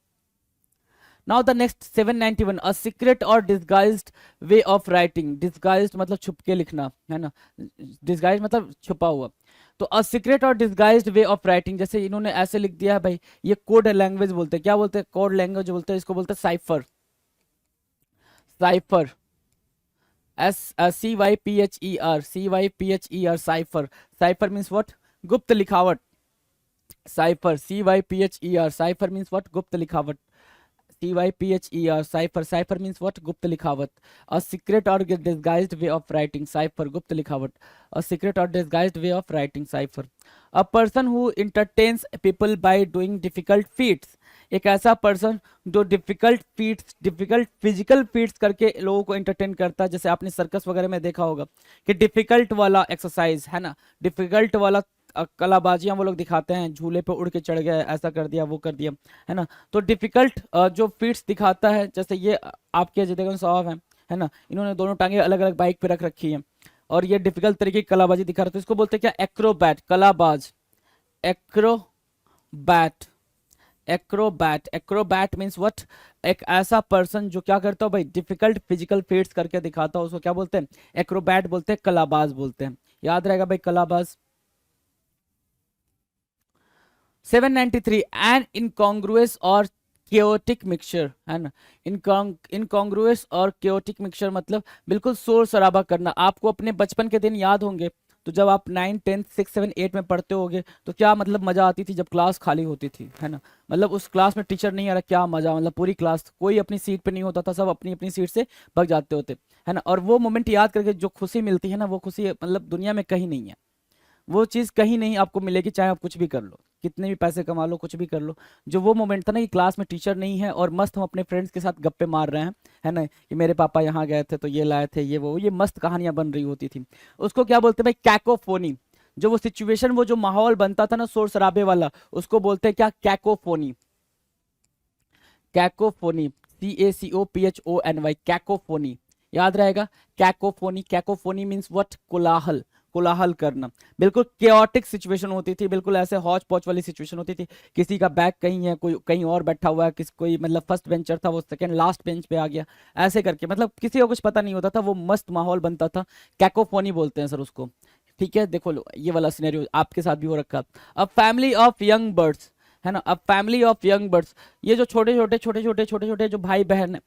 Now the next 791, a secret और disguised way of writing, disguised मतलब छुप के लिखना, है ना, डिस्गाइज मतलब छुपा हुआ। तो अ सीक्रेट और डिस्गाइज्ड वे ऑफ राइटिंग, जैसे इन्होंने ऐसे लिख दिया है भाई, ये कोड लैंग्वेज बोलते हैं। क्या बोलते हैं? कोड लैंग्वेज बोलते हैं, इसको बोलते हैं cipher, cipher, CYPHER, cipher. Cipher means what? गुप्त लिखावट। Cipher, CYPHER, cipher means what? गुप्त लिखावट। CYPHER, cipher, cipher means what? गुप्त लिखावट। अ सीक्रेट और disguised way of writing, cipher, गुप्त लिखावट। अ सीक्रेट और disguised way of writing, cipher. A person who entertains people by doing difficult feats, एक ऐसा पर्सन जो difficult feats, difficult physical feats करके लोगों को इंटरटेन करता है। जैसे आपने सर्कस वगैरह में देखा होगा कि डिफिकल्ट वाला एक्सरसाइज, है ना, डिफिकल्ट वाला कलाबाजियां वो लोग दिखाते हैं, झूले पे उड़ के चढ़ गए, ऐसा कर दिया, वो कर दिया, है ना। तो डिफिकल्ट जो फीट्स दिखाता है, जैसे ये आपके जितेंद्र साहब हैं, है ना, इन्होंने दोनों टांगे अलग अलग बाइक पे रख रखी है और ये डिफिकल्ट तरीके की कलाबाजी दिखा रहे थे, इसको बोलते हैं क्या? एक्रोबैट, कलाबाज, acrobat, acrobat. Acrobat means what? एक ऐसा पर्सन जो क्या करता हो भाई? डिफिकल्ट फिजिकल फीट्स करके दिखाता हो, उसको क्या बोलते हैं? एक्रोबैट बोलते हैं, कलाबाज बोलते हैं। याद रहेगा भाई, कलाबाज। 793, एन इनकॉन्ग्रुअस और केओटिक मिक्सचर, है ना, इनकॉन्ग्रुअस और केओटिक मिक्सचर मतलब बिल्कुल शोर शराबा करना। आपको अपने बचपन के दिन याद होंगे, तो जब आप 9, 10, 6, 7, 8 में पढ़ते होगे तो क्या मतलब मजा आती थी जब क्लास खाली होती थी, है ना, मतलब उस क्लास में टीचर नहीं आ रहा, क्या मजा, मतलब पूरी क्लास, कोई अपनी सीट पे नहीं होता था, सब अपनी अपनी सीट से भग जाते होते, है ना। और वो मोमेंट याद करके जो खुशी मिलती है ना, वो खुशी मतलब दुनिया में कहीं नहीं है, वो चीज़ कहीं नहीं आपको मिलेगी, चाहे आप कुछ भी कर लो, कितने भी पैसे कमा लो, कुछ भी कर लो। जो वो मोमेंट था ना कि क्लास में टीचर नहीं है और मस्त हम अपने फ्रेंड्स के साथ गप्पे मार रहे हैं, है ना, कि मेरे पापा यहाँ गए थे तो ये लाए थे, ये वो, ये मस्त कहानियां बन रही होती थी, उसको क्या बोलते हैं भाई? कैकोफोनी। जो वो सिचुएशन, वो जो माहौल बनता था ना शोर शराबे वाला, उसको बोलते हैं क्या? कैकोफोनी, कैकोफोनी, CACOPHONY, कैकोफोनी, याद रहेगा, कैकोफोनी। Cacophony means what? कोलाहल, कोलाहल करना। बिल्कुल केओटिक सिचुएशन होती थी, बिल्कुल ऐसे हौच पौच वाली सिचुएशन होती थी, किसी का बैग कहीं है, कोई कहीं और बैठा हुआ है, किसी कोई मतलब फर्स्ट बेंचर था वो सेकंड लास्ट बेंच पे आ गया, ऐसे करके मतलब किसी को कुछ पता नहीं होता था, वो मस्त माहौल बनता था, कैकोफोनी बोलते हैं सर उसको। ठीक है, देखो लो ये वाला सिनेरियो आपके साथ भी हो रखा। अब फैमिली ऑफ यंग बर्ड्स, है ना, अब फैमिली ऑफ यंग बर्ड्स, ये जो छोटे छोटे जो भाई बहन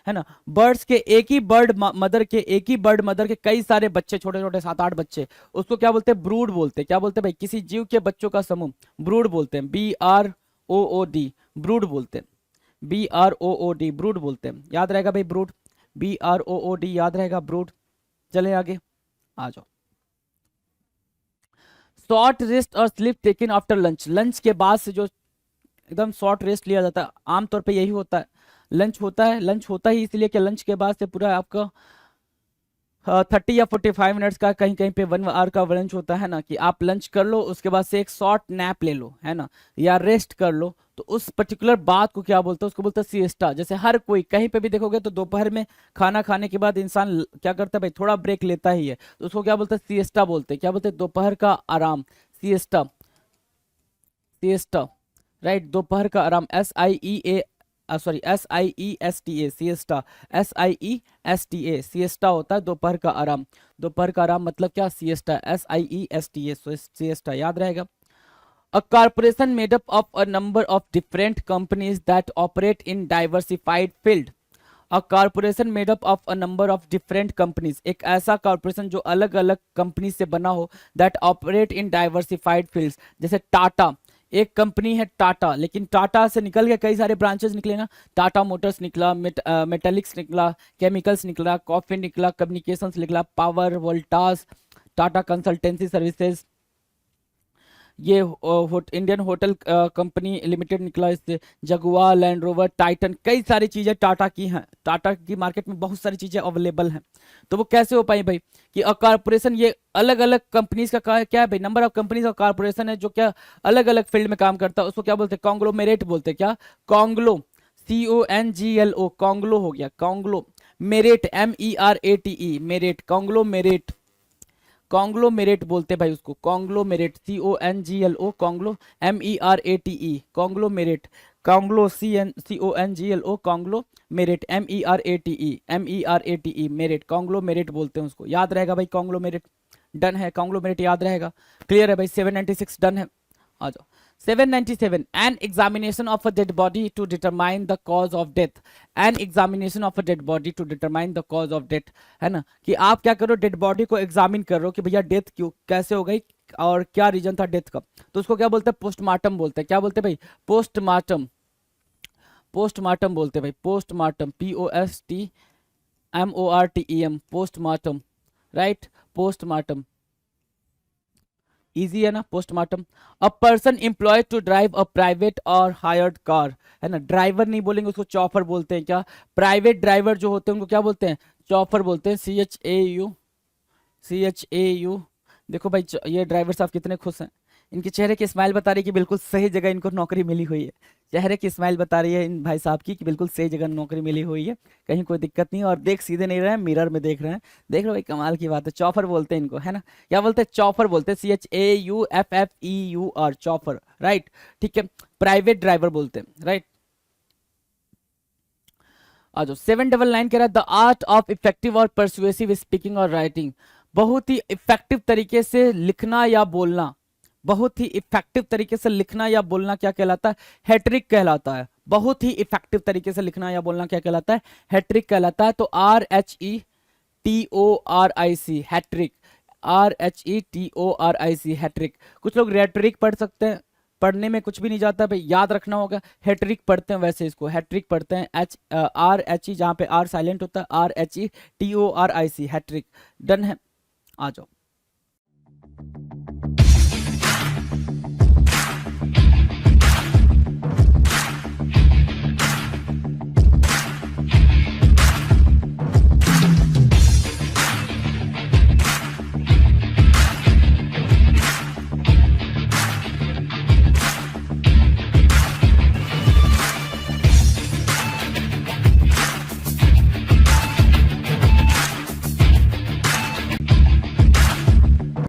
है ना। बर्ड्स के एक ही बर्ड मदर के कई सारे बच्चे, छोटे छोटे 7-8 बच्चे, उसको क्या बोलते हैं? ब्रूड बोलते हैं। क्या बोलते हैं भाई? किसी जीव के बच्चों का समूह ब्रूड बोलते हैं। BROOD, ब्रूड बोलते हैं। BROOD, ब्रूड बोलते हैं। याद रहेगा भाई ब्रूड, BROOD याद रहेगा ब्रूड। चले आगे, आ जाओ। शॉर्ट रेस्ट और sleep taken after lunch, lunch के बाद से जो एकदम शॉर्ट रेस्ट लिया जाता है, आमतौर पे यही होता है। लंच होता ही इसलिए कि लंच के बाद से पूरा आपका 30 या 45 मिनट्स का, कहीं कहीं पे 1 आवर का लंच होता है ना, कि आप लंच कर लो, उसके बाद से एक शॉर्ट नैप ले लो, है ना, या रेस्ट कर लो। तो उस पर्टिकुलर बात को क्या बोलते हैं? उसको बोलते हैं सिएस्टा। जैसे हर कोई कहीं पे भी देखोगे तो दोपहर में खाना खाने के बाद इंसान क्या करता है भाई? थोड़ा ब्रेक लेता ही है, तो उसको क्या बोलते हैं? सिएस्टा बोलते हैं। क्या बोलते हैं? दोपहर का आराम, सिएस्टा, सिएस्टा, राइट, दोपहर का आराम। SIESTA, सिएस्टा, SIESTA, सिएस्टा होता है दोपहर का आराम। दोपहर का आराम मतलब क्या? सिएस्टा, SIESTA, सिएस्टा याद रहेगा। A corporation made up of a number of different companies that operate in diversified field. A corporation made up of a number of different companies, एक ऐसा कॉर्पोरेशन जो अलग अलग कंपनी से बना हो, that operate in diversified fields। जैसे टाटा, एक कंपनी है टाटा, लेकिन टाटा से निकल के कई सारे ब्रांचेस निकले ना। टाटा मोटर्स निकला, मेटालिक्स निकला, केमिकल्स निकला, कॉफी निकला, कम्युनिकेशंस निकला, power, Voltas, Tata consultancy services, ये इंडियन होटल कंपनी लिमिटेड निकला इससे, जगुआर, लैंड रोवर, टाइटन, कई सारी चीजें टाटा की हैं। टाटा की मार्केट में बहुत सारी चीजें अवेलेबल हैं। तो वो कैसे हो पाई भाई? कि कॉर्पोरेशन, ये अलग अलग कंपनीज का क्या है भाई? नंबर ऑफ कंपनीज का कॉर्पोरेशन है जो क्या अलग अलग फील्ड में काम करता है, उसको क्या बोलते हैं? कॉन्ग्लोमेरेट बोलते हैं। क्या? कॉन्ग्लो, CONGLO, कॉन्ग्लो हो गया, conglo. Merate, MERATE, merate, conglomerate, conglomerate बोलते हैं भाई उसको, conglomerate, CONGLO, conglo, MERATE, conglomerate, conglo, CONGLO, conglomerate, MERATE, merate, conglomerate बोलते हैं उसको। याद रहेगा भाई कॉन्ग्लोमेरेट, डन है, कॉन्ग्लोमेरेट याद रहेगा। क्लियर है भाई? 796 डन है। आ जाओ 797, an examination of a dead body to determine the cause of death, an examination of a dead body to determine the cause of death, है ना, कि आप क्या करो? डेड बॉडी को एग्जामिन कर रहे हो कि भैया डेथ क्यों, कैसे हो गई और क्या रीजन था डेथ का, तो उसको क्या बोलते हैं? पोस्टमार्टम बोलते हैं। क्या बोलते हैं भाई? पोस्टमार्टम, पोस्टमार्टम बोलते हैं भाई, postmortem, POSTMORTEM, postmortem, right, postmortem, easy है ना postmortem. A person employed to drive a private और हायर्ड कार, है ना, ड्राइवर नहीं बोलेंगे उसको, चॉफर बोलते हैं। क्या? प्राइवेट ड्राइवर जो होते हैं उनको क्या बोलते हैं? चॉफर बोलते हैं, CHAU। देखो भाई ये ड्राइवर साहब कितने खुश हैं, इनके चेहरे की स्माइल बता रही है कि बिल्कुल सही जगह इनको नौकरी मिली हुई है। चेहरे की स्माइल बता रही है इन भाई साहब की कि बिल्कुल सही जगह नौकरी मिली हुई है, कहीं कोई दिक्कत नहीं है, और देख सीधे नहीं रहे हैं, मिरर में देख रहे हैं। देख लो भाई, कमाल की बात है। चॉफर बोलते हैं इनको, है ना। क्या बोलते हैं? चॉफर बोलते हैं, CHAUFFEUR, चॉफर, राइट, ठीक है। प्राइवेट ड्राइवर बोलते हैं, राइट। आ जाओ 799 कह रहा है द आर्ट ऑफ इफेक्टिव और परसुएसिव स्पीकिंग और राइटिंग, बहुत ही इफेक्टिव तरीके से लिखना या बोलना, बहुत ही इफेक्टिव तरीके से लिखना या बोलना क्या कहलाता है? हैट्रिक कहलाता है। बहुत ही इफेक्टिव तरीके से लिखना या बोलना क्या कहलाता है? हैट्रिक कहलाता है। तो RHETORIC, हैट्रिक, RHETORIC, हैट्रिक। कुछ लोग रेटरिक पढ़ सकते हैं, पढ़ने में कुछ भी नहीं जाता भाई, याद रखना होगा। हैट्रिक पढ़ते हैं, वैसे इसको हैट्रिक पढ़ते हैं, RHE, जहां पे R साइलेंट होता है, RHETORIC, हैट्रिक, डन है। आ जाओ